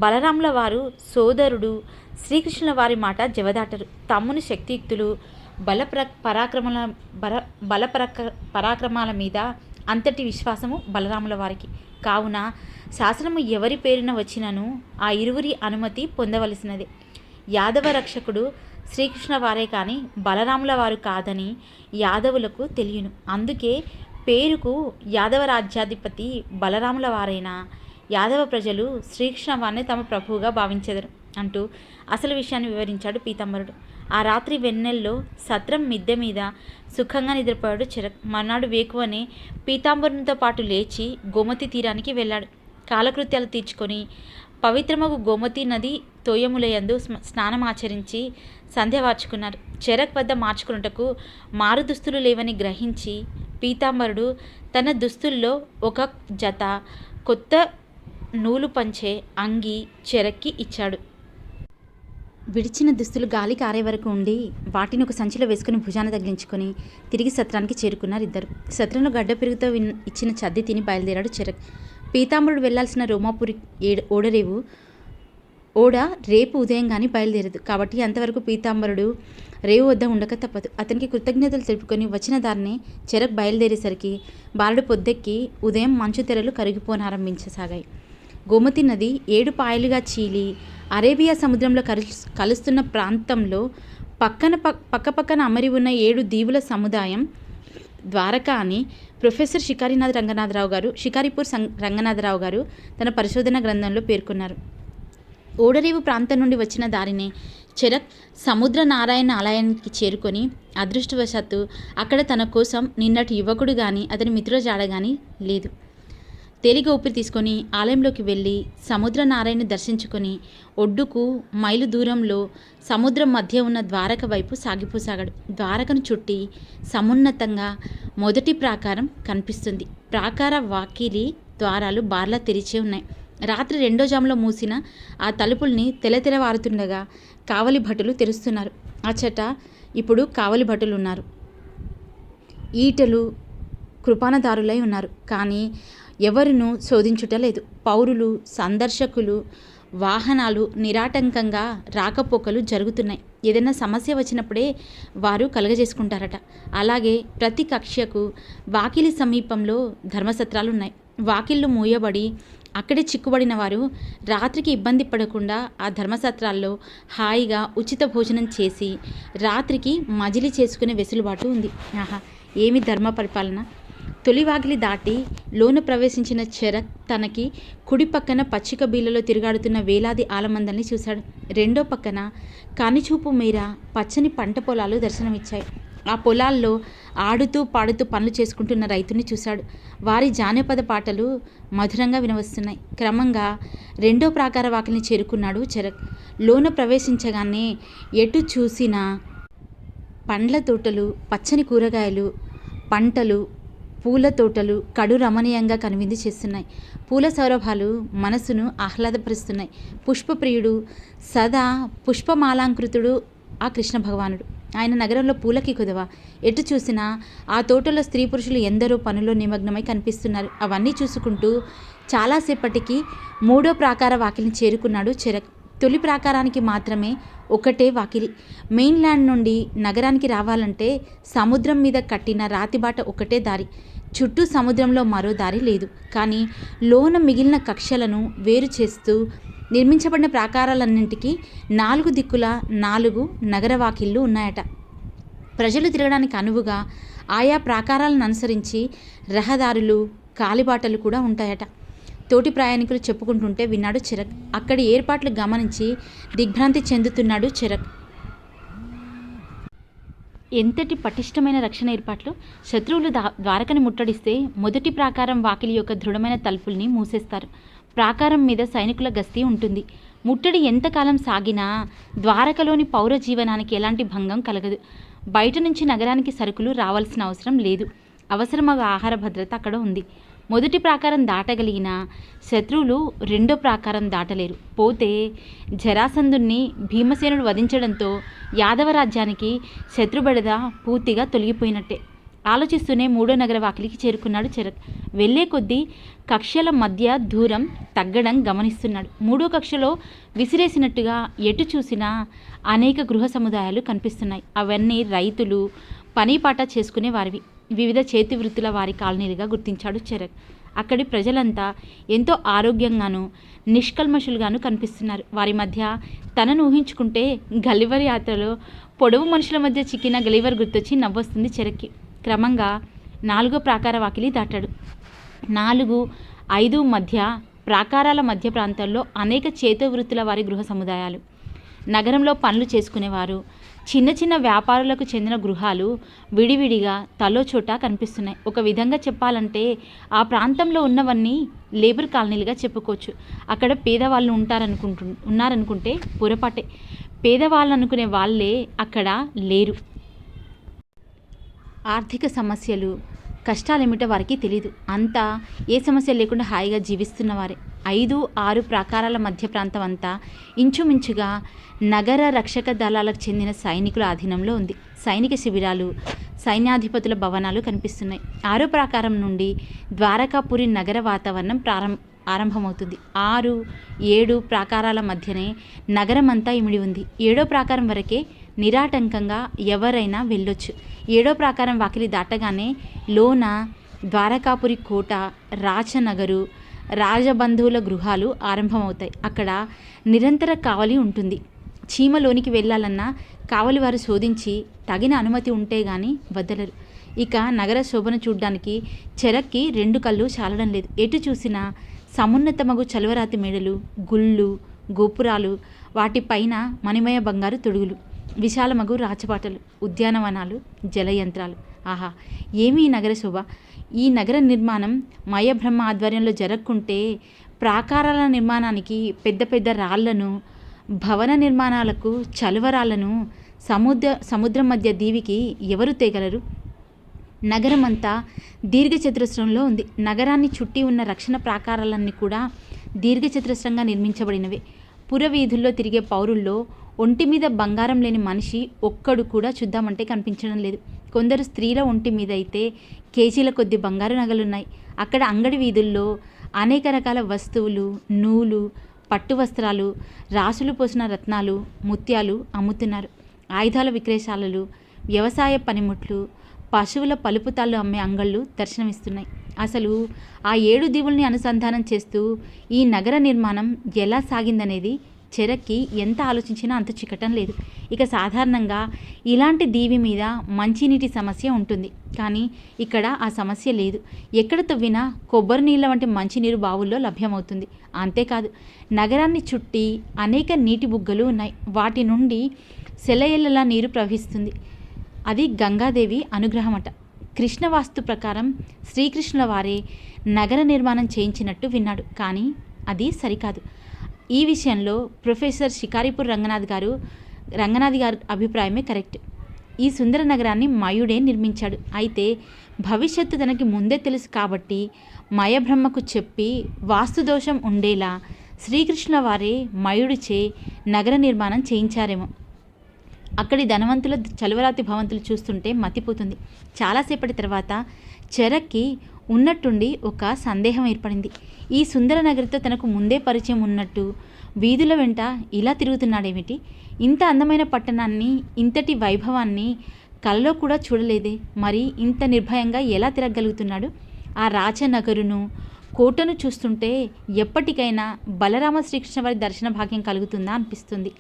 బలరాముల వారు సోదరుడు శ్రీకృష్ణుల వారి మాట జవదాటరు. తమ్ముని శక్తియుక్తులు పరాక్రమాల మీద అంతటి విశ్వాసము బలరాముల వారికి. కావున శాసనము ఎవరి పేరున వచ్చినను ఆ ఇరువురి అనుమతి పొందవలసినదే. యాదవ రక్షకుడు శ్రీకృష్ణ వారే కానీ బలరాముల వారు కాదని యాదవులకు తెలియను. అందుకే పేరుకు యాదవ రాజ్యాధిపతి బలరాముల వారైన యాదవ ప్రజలు శ్రీకృష్ణ వారిని తమ ప్రభువుగా భావించెదరు అంటూ అసలు విషయాన్ని వివరించాడు పీతాంబరుడు. ఆ రాత్రి వెన్నెల్లో సత్రం మిద్దె మీద సుఖంగా నిద్రపోయాడు చెరక్. మర్నాడు వేకువనే పీతాంబరునితో పాటు లేచి గోమతి తీరానికి వెళ్ళాడు. కాలకృత్యాలు తీర్చుకొని పవిత్రమగు గోమతి నది తోయములయందు స్నానమాచరించి సంధ్య వార్చుకున్నారు. చెరక్ వద్ద మార్చుకున్నటకు మారు దుస్తులు లేవని గ్రహించి పీతాంబరుడు తన దుస్తుల్లో ఒక జత కొత్త నూలు పంచే అంగి చెరక్కి ఇచ్చాడు. విడిచిన దుస్తులు గాలికి ఆరే వరకు ఉండి వాటిని ఒక సంచిలో వేసుకుని భుజాన తగిలించుకొని తిరిగి సత్రానికి చేరుకున్నారు ఇద్దరు. సత్రంలో గడ్డ పెరుగుతో ఇచ్చిన చద్ది తిని బయలుదేరాడు చెరక్. పీతాంబరుడు వెళ్లాల్సిన రోమాపురి ఓడ రేపు ఉదయం కానీ బయలుదేరదు. కాబట్టి అంతవరకు పీతాంబరుడు రేవు వద్ద ఉండక తప్పదు. అతనికి కృతజ్ఞతలు తెలుపుకొని వచ్చిన దారిని చెరక్ బయలుదేరేసరికి బాలుడు పొద్దెక్కి ఉదయం మంచు తెరలు కరిగిపోనారంభించసాగాయి. గోమతి నది 7 పాయలుగా చీలి అరేబియా సముద్రంలో కలుస్తున్న ప్రాంతంలో పక్కపక్కన అమరి ఉన్న 7 దీవుల సముదాయం ద్వారకా అని ప్రొఫెసర్ షికారిపూర్ రంగనాథరావు గారు తన పరిశోధన గ్రంథంలో పేర్కొన్నారు. ఓడరేవు ప్రాంతం నుండి వచ్చిన దారిని చెరక్ సముద్ర నారాయణ ఆలయానికి చేరుకొని అదృష్టవశాత్తు అక్కడ తన కోసం నిన్నటి యువకుడు కానీ అతని మిత్రుల జాడ కానీ లేదు. తేలిక ఊపిరి తీసుకొని ఆలయంలోకి వెళ్ళి సముద్ర నారాయణ దర్శించుకొని ఒడ్డుకు మైలు దూరంలో సముద్రం మధ్య ఉన్న ద్వారక వైపు సాగిపోసాగాడు. ద్వారకను చుట్టి సమున్నతంగా మొదటి ప్రాకారం కనిపిస్తుంది. ప్రాకార వాకిలి ద్వారాలు బార్లా తెరిచే ఉన్నాయి. రాత్రి 2వ జాములో మూసిన ఆ తలుపుల్ని తెలవారుతుండగా కావలి భటులు తెరుస్తున్నారు. అచ్చట ఇప్పుడు కావలి భటులు ఉన్నారు. ఈటలు కృపాణదారులై ఉన్నారు. కానీ ఎవరునూ శోధించుటలేదు. పౌరులు, సందర్శకులు, వాహనాలు నిరాటంకంగా రాకపోకలు జరుగుతున్నాయి. ఏదైనా సమస్య వచ్చినప్పుడే వారు కలుగజేసుకుంటారట. అలాగే ప్రతి కక్ష్యకు వాకిలి సమీపంలో ధర్మసత్రాలు ఉన్నాయి. వాకిళ్ళు మూయబడి అక్కడే చిక్కుబడిన వారు రాత్రికి ఇబ్బంది పడకుండా ఆ ధర్మసత్రాల్లో హాయిగా ఉచిత భోజనం చేసి రాత్రికి మజిలీ చేసుకునే వెసులుబాటు ఉంది. ఆహా, ఏమి ధర్మ పరిపాలన! తొలి వాకిలి దాటి లోన ప్రవేశించిన చెరక్ తనకి కుడి పక్కన పచ్చిక బీలలో తిరుగాడుతున్న వేలాది ఆలమందల్ని చూశాడు. రెండో పక్కన కానిచూపు మేర పచ్చని పంట పొలాలు దర్శనమిచ్చాయి. ఆ పొలాల్లో ఆడుతూ పాడుతూ పనులు చేసుకుంటున్న రైతుని చూశాడు. వారి జానపద పాటలు మధురంగా వినవస్తున్నాయి. క్రమంగా 2వ ప్రాకార వాకిలిని చేరుకున్నాడు చెరక్. లోన ప్రవేశించగానే ఎటు చూసినా పండ్ల తోటలు, పచ్చని కూరగాయలు, పంటలు, పూల తోటలు కడు రమణీయంగా కనువిందు చేస్తున్నాయి. పూల సౌరభాలు మనసును ఆహ్లాదపరుస్తున్నాయి. పుష్పప్రియుడు, సదా పుష్పమాలాంకృతుడు ఆ కృష్ణ భగవానుడు. ఆయన నగరంలో పూలకి కుదవ. ఎటు చూసినా ఆ తోటలో స్త్రీ పురుషులు ఎందరో పనుల్లో నిమగ్నమై కనిపిస్తున్నారు. అవన్నీ చూసుకుంటూ చాలాసేపటికి 3వ ప్రాకార వాకిలిని చేరుకున్నాడు చెరక్. తొలి ప్రాకారానికి మాత్రమే ఒకటే వాకిలి. మెయిన్లాండ్ నుండి నగరానికి రావాలంటే సముద్రం మీద కట్టిన రాతిబాట ఒకటే దారి. చుట్టూ సముద్రంలో మరో దారి లేదు. కానీ లోన మిగిలిన కక్షలను వేరు చేస్తూ నిర్మించబడిన ప్రాకారాలన్నింటికీ 4 దిక్కుల 4 నగర వాకిళ్ళు ఉన్నాయట. ప్రజలు తిరగడానికి అనువుగా ఆయా ప్రాకారాలను అనుసరించి రహదారులు, కాలిబాటలు కూడా ఉంటాయట. తోటి ప్రయాణికులు చెప్పుకుంటుంటే విన్నాడు చెరక్. అక్కడి ఏర్పాట్లు గమనించి దిగ్భ్రాంతి చెందుతున్నాడు చెరక్. ఎంతటి పటిష్టమైన రక్షణ ఏర్పాట్లు! శత్రువులు ద్వారకని ముట్టడిస్తే మొదటి ప్రాకారం వాకిలి యొక్క దృఢమైన తలుపుల్ని మూసేస్తారు. ప్రాకారం మీద సైనికుల గస్తీ ఉంటుంది. ముట్టడి ఎంతకాలం సాగినా ద్వారకలోని పౌర జీవనానికి ఎలాంటి భంగం కలగదు. బయట నుంచి నగరానికి సరుకులు రావాల్సిన అవసరం లేదు. అవసరమగు ఆహార భద్రత అక్కడ ఉంది. మొదటి ప్రాకారం దాటగలిగిన శత్రువులు 2వ ప్రాకారం దాటలేరు. పోతే జరాసంధుణ్ణి భీమసేనుడు వధించడంతో యాదవ రాజ్యానికి శత్రుబెడద పూర్తిగా తొలగిపోయినట్టే. ఆలోచిస్తూనే 3వ నగర వాకిలికి చేరుకున్నాడు చెరక్. వెళ్లే కొద్దీ కక్షల మధ్య దూరం తగ్గడం గమనిస్తున్నాడు. 3వ కక్షలో విసిరేసినట్టుగా ఎటు చూసినా అనేక గృహ సముదాయాలు కనిపిస్తున్నాయి. అవన్నీ రైతులు పనిపాట చేసుకునే వారివి. వివిధ చేతి వృత్తుల వారి కాలనీలుగా గుర్తించాడు చెరక్. అక్కడి ప్రజలంతా ఎంతో ఆరోగ్యంగాను నిష్కల్మషులుగాను కనిపిస్తున్నారు. వారి మధ్య తనను ఊహించుకుంటే గలివర్ యాత్రలో పొడవు మనుషుల మధ్య చిక్కిన గలివర్ గుర్తొచ్చి నవ్వొస్తుంది చెరక్కి. క్రమంగా 4వ ప్రాకార వాకిలి దాటాడు. 4, 5 మధ్య ప్రాకారాల మధ్య ప్రాంతాల్లో అనేక చేతోవృత్తుల వారి గృహ సముదాయాలు, నగరంలో పనులు చేసుకునేవారు, చిన్న చిన్న వ్యాపారులకు చెందిన గృహాలు విడివిడిగా తలో చోట కనిపిస్తున్నాయి. ఒక విధంగా చెప్పాలంటే ఆ ప్రాంతంలో ఉన్నవన్నీ లేబర్ కాలనీలుగా చెప్పుకోవచ్చు. అక్కడ పేదవాళ్ళు ఉన్నారనుకుంటే పొరపాటే. పేదవాళ్ళు అనుకునే వాళ్ళే అక్కడ లేరు. ఆర్థిక సమస్యలు, కష్టాలేమిటో వారికి తెలీదు. అంతా ఏ సమస్య లేకుండా హాయిగా జీవిస్తున్నవారే. 5, 6 ప్రాకారాల మధ్య ప్రాంతం అంతా ఇంచుమించుగా నగర రక్షక దళాలకు చెందిన సైనికుల ఆధీనంలో ఉంది. సైనిక శిబిరాలు, సైన్యాధిపతుల భవనాలు కనిపిస్తున్నాయి. 6వ ప్రాకారం నుండి ద్వారకాపురి నగర వాతావరణం ఆరంభమవుతుంది. 6, 7 ప్రాకారాల మధ్యనే నగరం అంతా ఇమిడి ఉంది. 7వ ప్రాకారం వరకే నిరాటంకంగా ఎవరైనా వెళ్ళొచ్చు. 7వ ప్రాకారం వాకిలి దాటగానే లోన ద్వారకాపురి కోట, రాచనగరు, రాజబంధువుల గృహాలు ఆరంభమవుతాయి. అక్కడ నిరంతర కావలి ఉంటుంది. చీమలోనికి వెళ్ళాలన్నా కావలి వారు శోధించి తగిన అనుమతి ఉంటే గాని వదలరు. ఇక నగర శోభను చూడ్డానికి చెరక్కి 2 కళ్ళు చాలడం లేదు. ఎటు చూసినా సమున్నతమగు చలువరాతి మేడలు, గుళ్ళు, గోపురాలు, వాటిపైన మణిమయ బంగారు తొడుగులు, విశాలమగు రాచపాటలు, ఉద్యానవనాలు, జలయంత్రాలు. ఆహా, ఏమీ నగర శోభ! ఈ నగర నిర్మాణం మయబ్రహ్మ ఆధ్వర్యంలో జరగకుంటే ప్రాకారాల నిర్మాణానికి పెద్ద పెద్ద రాళ్లను, భవన నిర్మాణాలకు చలువరాళ్లను సముద్రం మధ్య దీవికి ఎవరు తేగలరు? నగరమంతా దీర్ఘచతురస్రంలో ఉంది. నగరాన్ని చుట్టి ఉన్న రక్షణ ప్రాకారాలన్నీ కూడా దీర్ఘచతురస్రంగా నిర్మించబడినవే. పురవీధుల్లో తిరిగే పౌరుల్లో ఒంటి మీద బంగారం లేని మనిషి ఒక్కడు కూడా చూద్దామంటే కనిపించడం లేదు. కొందరు స్త్రీల ఒంటి మీద అయితే కేజీల కొద్ది బంగారు నగలున్నాయి. అక్కడ అంగడి వీధుల్లో అనేక రకాల వస్తువులు, నూలు, పట్టు వస్త్రాలు, రాసులు పోసిన రత్నాలు, ముత్యాలు అమ్ముతున్నారు. ఆయుధాల విక్రయశాలలు, వ్యవసాయ పనిముట్లు, పశువుల పలుపుతాళ్ళు అమ్మే అంగళ్ళు దర్శనమిస్తున్నాయి. అసలు ఆ 7 దీవుల్ని అనుసంధానం చేస్తూ ఈ నగర నిర్మాణం ఎలా సాగిందనేది చెరక్కి ఎంత ఆలోచించినా అంత చిక్కటం లేదు. ఇక సాధారణంగా ఇలాంటి దీవి మీద మంచినీటి సమస్య ఉంటుంది. కానీ ఇక్కడ ఆ సమస్య లేదు. ఎక్కడ తవ్వినా కొబ్బరి నీళ్ళ వంటి మంచినీరు బావుల్లో లభ్యమవుతుంది. అంతేకాదు, నగరాన్ని చుట్టి అనేక నీటి బుగ్గలు ఉన్నాయి. వాటి నుండి సెలయేళ్లలా నీరు ప్రవహిస్తుంది. అది గంగాదేవి అనుగ్రహమట. కృష్ణవాస్తు ప్రకారం శ్రీకృష్ణుల వారే నగర నిర్మాణం చేయించినట్టు విన్నాడు. కానీ అది సరికాదు. ఈ విషయంలో ప్రొఫెసర్ షికారిపూర్ రంగనాథ్ గారి అభిప్రాయమే కరెక్ట్. ఈ సుందర నగరాన్ని మయుడే నిర్మించాడు. అయితే భవిష్యత్తు తనకి ముందే తెలుసు కాబట్టి మయబ్రహ్మకు చెప్పి వాస్తుదోషం ఉండేలా శ్రీకృష్ణుల వారే మయుడిచే నగర నిర్మాణం చేయించారేమో. అక్కడి ధనవంతుల చలువరాతి భవంతులు చూస్తుంటే మతిపోతుంది. చాలాసేపటి తర్వాత చెరక్కి ఉన్నట్టుండి ఒక సందేహం ఏర్పడింది. ఈ సుందర నగరితో తనకు ముందే పరిచయం ఉన్నట్టు వీధుల వెంట ఇలా తిరుగుతున్నాడేమిటి? ఇంత అందమైన పట్టణాన్ని, ఇంతటి వైభవాన్ని కలలో కూడా చూడలేదే. మరి ఇంత నిర్భయంగా ఎలా తిరగలుగుతున్నాడు? ఆ రాచనగరును, కోటను చూస్తుంటే ఎప్పటికైనా బలరామ శ్రీకృష్ణ వారి దర్శన భాగ్యం కలుగుతుందా అనిపిస్తుంది.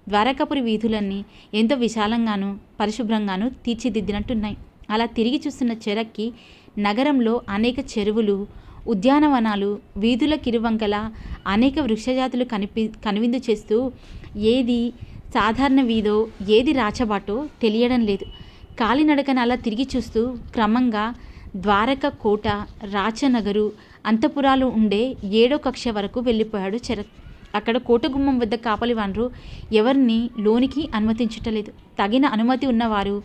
ద్వారకాపురి వీధులన్నీ ఎంతో విశాలంగాను పరిశుభ్రంగాను తీర్చిదిద్దినట్టున్నాయి. అలా తిరిగి చూస్తున్న చెరక్కి నగరంలో అనేక చెరువులు, ఉద్యానవనాలు, వీధుల కిరువంకల అనేక వృక్షజాతులు కనువిందు చేస్తూ ఏది సాధారణ వీధో ఏది రాచబాటో తెలియడం లేదు. కాలినడకన అలా తిరిగి చూస్తూ క్రమంగా ద్వారక కోట, రాచనగరు, అంతఃపురాలు ఉండే 7వ కక్ష వరకు వెళ్ళిపోయాడు చెరక్. అక్కడ కోట గుమ్మం వద్ద కాపలి వానరు ఎవరిని లోనికి అనుమతించటలేదు. తగిన అనుమతి ఉన్నవారు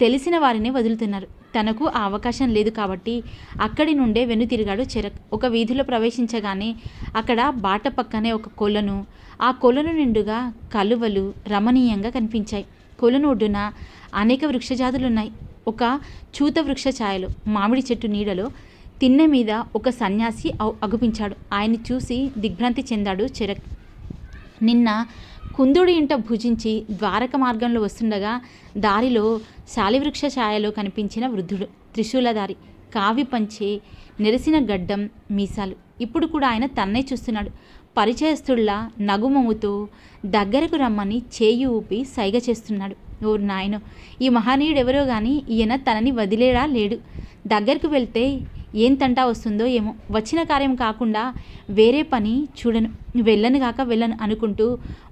తెలిసిన వారినే వదులుతున్నారు. తనకు ఆ అవకాశం లేదు కాబట్టి అక్కడి నుండే వెనుతిరిగాడు చెరక్. ఒక వీధిలో ప్రవేశించగానే అక్కడ బాట పక్కనే ఒక కొలను, ఆ కొలను నిండుగా కలువలు రమణీయంగా కనిపించాయి. కొలను ఒడ్డున అనేక వృక్షజాతులున్నాయి. ఒక చూత వృక్ష ఛాయలో, మామిడి చెట్టు నీడలో తిన్నె మీద ఒక సన్యాసి అగుపించాడు. ఆయన్ని చూసి దిగ్భ్రాంతి చెందాడు చెరక్. నిన్న కుందుడి ఇంట భుజించి ద్వారక మార్గంలో వస్తుండగా దారిలో శాలివృక్ష ఛాయలో కనిపించిన వృద్ధుడు, త్రిశూలధారి. కావి పంచే, నెరిసిన గడ్డం, మీసాలు. ఇప్పుడు కూడా ఆయన తన్నే చూస్తున్నాడు. పరిచయస్తుల్లా నగుమొముతూ దగ్గరకు రమ్మని చేయి ఊపి సైగ చేస్తున్నాడు. ఓ నాయనో, ఈ మహనీయుడెవరో గాని ఈయన తనని వదిలేడా లేడు. దగ్గరకు వెళ్తే ఏం తంటా వస్తుందో ఏమో. వచ్చిన కార్యం కాకుండా వేరే పని చూడను, వెళ్ళను కాక వెళ్ళను అనుకుంటూ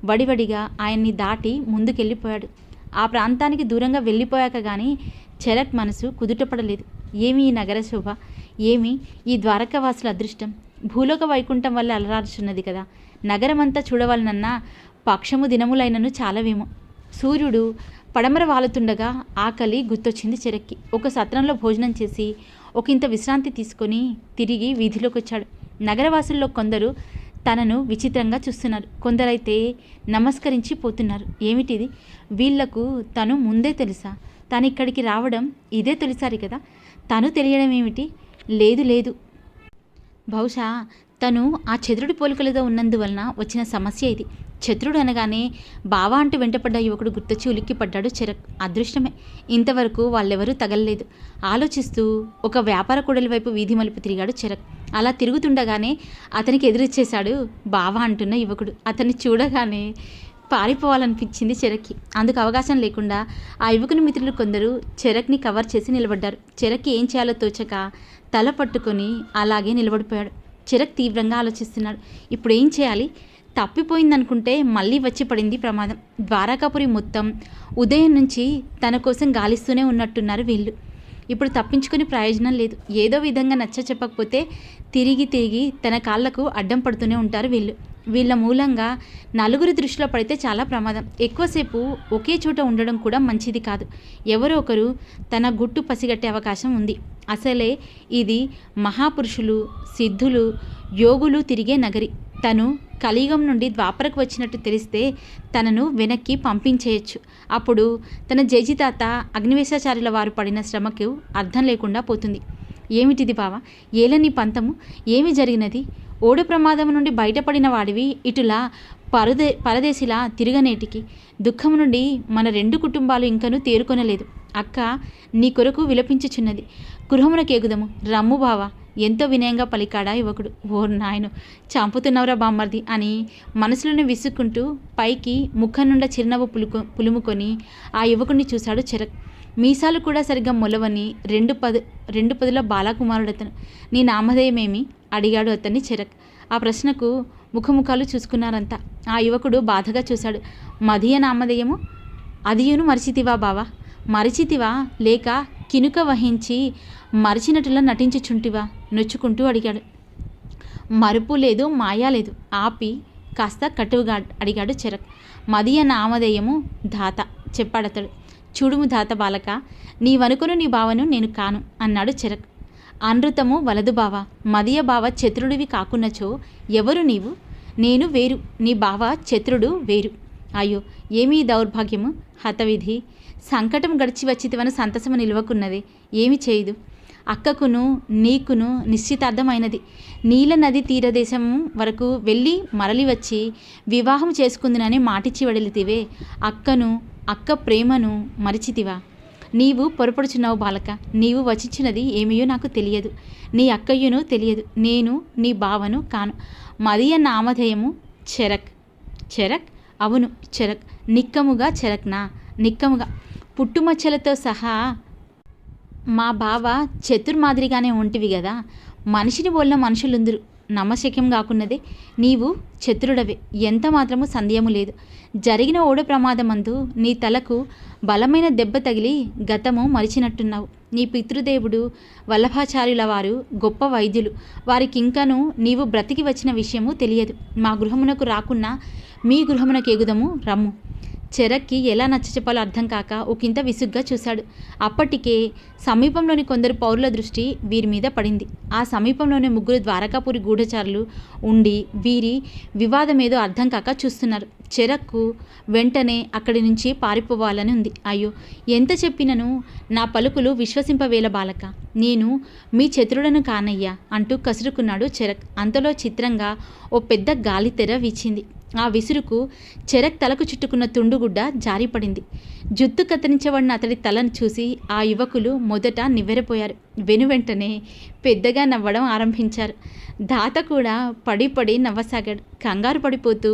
వడివడిగా ఆయన్ని దాటి ముందుకెళ్ళిపోయాడు. ఆ ప్రాంతానికి దూరంగా వెళ్ళిపోయాక కానీ చరక్ మనసు కుదుటపడలేదు. ఏమి ఈ నగర శోభ, ఏమి ఈ ద్వారకావాసుల అదృష్టం. భూలోక వైకుంఠం వల్ల అలరారుచున్నది కదా. నగరమంతా చూడవాలనన్న పక్షము దినములైనను చాలవేమో. సూర్యుడు పడమర వాలుతుండగా ఆకలి గుర్తొచ్చింది చరక్కి. ఒక సత్రంలో భోజనం చేసి ఒకంత విశ్రాంతి తీసుకొని తిరిగి వీధిలోకి వచ్చాడు. నగరవాసుల్లో కొందరు తనను విచిత్రంగా చూస్తున్నారు, కొందరైతే నమస్కరించి పోతున్నారు. ఏమిటిది? వీళ్లకు తను ముందే తెలుసా? తను ఇక్కడికి రావడం ఇదే తొలిసారి కదా. తను తెలియడం ఏమిటి? లేదు లేదు, బహుశా తను ఆ చతురుడి పోలికలతో ఉన్నందువలన వచ్చిన సమస్య ఇది. చతురుడు అనగానే బావా అంటూ వెంటపడ్డ యువకుడు గుర్తొచ్చి ఉలిక్కిపడ్డాడు చరక్. అదృష్టమే, ఇంతవరకు వాళ్ళెవరూ తగలలేదు. ఆలోచిస్తూ ఒక వ్యాపార కూడలి వైపు వీధి మలుపు తిరిగాడు చరక్. అలా తిరుగుతుండగానే అతనికి ఎదురొచ్చేశాడు బావా అంటున్న యువకుడు. అతన్ని చూడగానే పారిపోవాలనిపించింది చరక్కి. అందుకు అవకాశం లేకుండా ఆ యువకుని మిత్రులు కొందరు చరక్ని కవర్ చేసి నిలబడ్డారు. చరక్కి ఏం చేయాలో తోచక తల పట్టుకొని అలాగే నిలబడిపోయాడు. చరక్ తీవ్రంగా ఆలోచిస్తున్నాడు. ఇప్పుడు ఏం చేయాలి? తప్పిపోయిందనుకుంటే మళ్ళీ వచ్చి పడింది ప్రమాదం. ద్వారకాపురి మొత్తం ఉదయం నుంచి తన కోసం గాలిస్తూనే ఉన్నట్టున్నారు వీళ్ళు. ఇప్పుడు తప్పించుకుని ప్రయోజనం లేదు. ఏదో విధంగా నచ్చ చెప్పకపోతే తిరిగి తిరిగి తన కాళ్లకు అడ్డం పడుతూనే ఉంటారు వీళ్ళు. వీళ్ళ మూలంగా నలుగురి దృష్టిలో పడితే చాలా ప్రమాదం. ఎక్కువసేపు ఒకే చోట ఉండడం కూడా మంచిది కాదు. ఎవరో ఒకరు తన గుట్టు పసిగట్టే అవకాశం ఉంది. అసలే ఇది మహాపురుషులు, సిద్ధులు, యోగులు తిరిగే నగరి. తను కలియుగం నుండి ద్వాపరకు వచ్చినట్టు తెలిస్తే తనను వెనక్కి పంపించేయచ్చు. అప్పుడు తన జేజితాత అగ్నివేశాచార్యుల వారు పడిన శ్రమకు అర్థం లేకుండా పోతుంది. ఏమిటిది బావా? ఏలని పంతము? ఏమి జరిగినది? ఓడ ప్రమాదం నుండి బయటపడిన వాడివి ఇటులా పరదేశిలా తిరగనేటికి. దుఃఖం నుండి మన 2 కుటుంబాలు ఇంకనూ తేరుకొనలేదు. అక్క నీ కొరకు విలపించుచున్నది. గృహమునకేగుదము రమ్ము బావా, ఎంతో వినయంగా పలికాడా యువకుడు. ఓ నాయను, చంపుతున్నవరా బామ్మర్ది అని మనసులోనే విసుక్కుంటూ పైకి ముఖం నుండా చిరునవ్వు పులుముకొని ఆ యువకుడిని చూశాడు చరక్. మీసాలు కూడా సరిగ్గా మొలవని రెండు పదుల బాలకుమారుడతను. నీ నామధేయమేమి? అడిగాడు అతన్ని చరక్. ఆ ప్రశ్నకు ముఖముఖాలు చూసుకున్నారంతా. ఆ యువకుడు బాధగా చూశాడు. మదీయ నామధేయము? అదియును మరిచితివా బావా? మరిచితివా లేక కినుక వహించి మరిచినట్టులా నటించుచుంటివా? నొచ్చుకుంటూ అడిగాడు. మరుపు లేదు, మాయా లేదు. ఆపి కాస్త కటువుగా అడిగాడు చరక్. మదీయ నామధేయము ధాత, చెప్పాడతడు. చూడుము ధాత బాలక, నీవనుకును నీ బావను నేను కాను అన్నాడు చరక్. అనృతము వలదు బావా. మదీయ బావ చతురుడివి కాకున్నచో ఎవరు నీవు? నేను వేరు, నీ బావ చతురుడు వేరు. అయ్యో, ఏమీ దౌర్భాగ్యము! హతవిధి! సంకటం గడిచి వచ్చితివన సంతసము నిలవకున్నది. ఏమి చేయదు. అక్కకును నీకును నిశ్చితార్థమైనది. నీల నది తీరదేశం వరకు వెళ్ళి మరలి వచ్చి వివాహం చేసుకుందునని మాటిచ్చి వడిలితివే. అక్క ప్రేమను మరిచితివా? నీవు పొరపడుచున్నావు బాలక. నీవు వచించినది ఏమియో నాకు తెలియదు. నీ అక్కయ్యను తెలియదు. నేను నీ బావను కాను. మదీయ నామధేయము చరక్. చరక్? అవును చరక్. నిక్కముగా చరక్నా? నిక్కముగా. పుట్టుమచ్చలతో సహా మా బావ చతుర్మాదిరిగానే ఉంటివి గదా. మనిషిని బోలిన మనుషులుందురు. నమ్మశక్యం కాకున్నదే. నీవు చతురుడవే, ఎంత మాత్రము సందేహము లేదు. జరిగిన ఓడ ప్రమాదమందు నీ తలకు బలమైన దెబ్బ తగిలి గతము మరిచినట్టున్నావు. నీ పితృదేవుడు వల్లభాచార్యుల వారు గొప్ప వైద్యులు. వారికింకను నీవు బ్రతికి వచ్చిన విషయము తెలియదు. మా గృహమునకు రాకున్నా మీ గృహమునకు ఎగుదము రమ్ము. చరక్కి ఎలా నచ్చచెప్పాలో అర్థం కాక ఒకంత విసుగ్గా చూశాడు. అప్పటికే సమీపంలోని కొందరు పౌరుల దృష్టి వీరి మీద పడింది. ఆ సమీపంలోనే 3 ద్వారకాపురి గూఢచారులు ఉండి వీరి వివాదమేదో అర్థం కాక చూస్తున్నారు. చరక్కు వెంటనే అక్కడి నుంచి పారిపోవాలని ఉంది. అయ్యో, ఎంత చెప్పినను నా పలుకులు విశ్వసింపవేల బాలక. నేను మీ చతురుడను కానయ్యా అంటూ కసురుకున్నాడు చరక్. అంతలో చిత్రంగా ఓ పెద్ద గాలితెర వీచింది. ఆ విసురుకు చెరక్ తలకు చుట్టుకున్న తుండుగుడ్డ జారిపడింది. జుత్తు కత్తిరించబడిన అతడి తలను చూసి ఆ యువకులు మొదట నివ్వెరపోయారు. వెనువెంటనే పెద్దగా నవ్వడం ఆరంభించారు. దాత కూడా పడి పడి నవ్వసాగాడు. కంగారు పడిపోతూ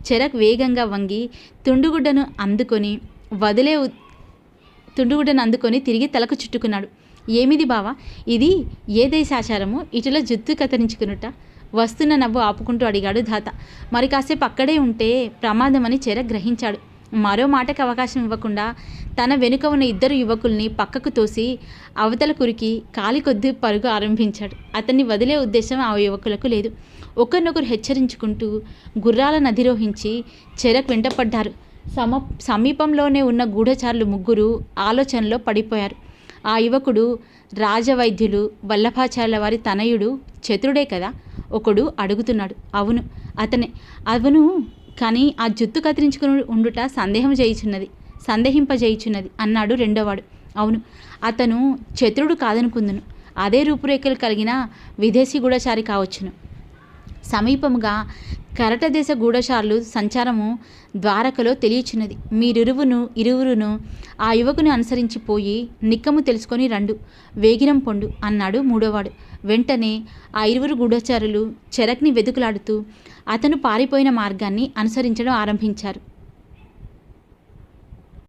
చెరక్ వేగంగా వంగి తుండుగుడ్డను అందుకొని తిరిగి తలకు చుట్టుకున్నాడు. ఏమిది బావా, ఇది ఏ దేశాచారము? ఇటులో జుత్తు కత్తిరించుకునుట? వస్తున్న నవ్వు ఆపుకుంటూ అడిగాడు దాత. మరి కాసేపు అక్కడే ఉంటే ప్రమాదమని చెరక్ గ్రహించాడు. మరో మాటకు అవకాశం ఇవ్వకుండా తన వెనుక ఉన్న ఇద్దరు యువకుల్ని పక్కకు తోసి అవతల కురికి కాలి కొద్ది పరుగు ఆరంభించాడు. అతన్ని వదిలే ఉద్దేశం ఆ యువకులకు లేదు. ఒకరినొకరు హెచ్చరించుకుంటూ గుర్రాలను అధిరోహించి చెరక్ వెంటపడ్డారు. సమీపంలోనే ఉన్న గూఢచారులు ముగ్గురు ఆలోచనలో పడిపోయారు. ఆ యువకుడు రాజవైద్యులు వల్లభాచార్యుల వారి తనయుడు చతురుడే కదా? ఒకడు అడుగుతున్నాడు. అవును, అతనే. అవును, కానీ ఆ జుత్తు కత్తిరించుకుని ఉండుట సందేహింపజేయుచున్నది అన్నాడు రెండోవాడు. అవును, అతను చతురుడు కాదనుకుందును. అదే రూపురేఖలు కలిగిన విదేశీ గూఢచారి కావచ్చును. సమీపముగా కరటదేశ గూఢచారులు సంచారము ద్వారకలో తెలియచున్నది. ఇరువురును ఆ యువకుని అనుసరించిపోయి నిక్కము తెలుసుకొని రండు, వేగిరం పొండు అన్నాడు మూడోవాడు. వెంటనే ఆ ఇరువురు గూఢచారులు చెరక్ని వెతుకులాడుతూ అతను పారిపోయిన మార్గాన్ని అనుసరించడం ఆరంభించారు.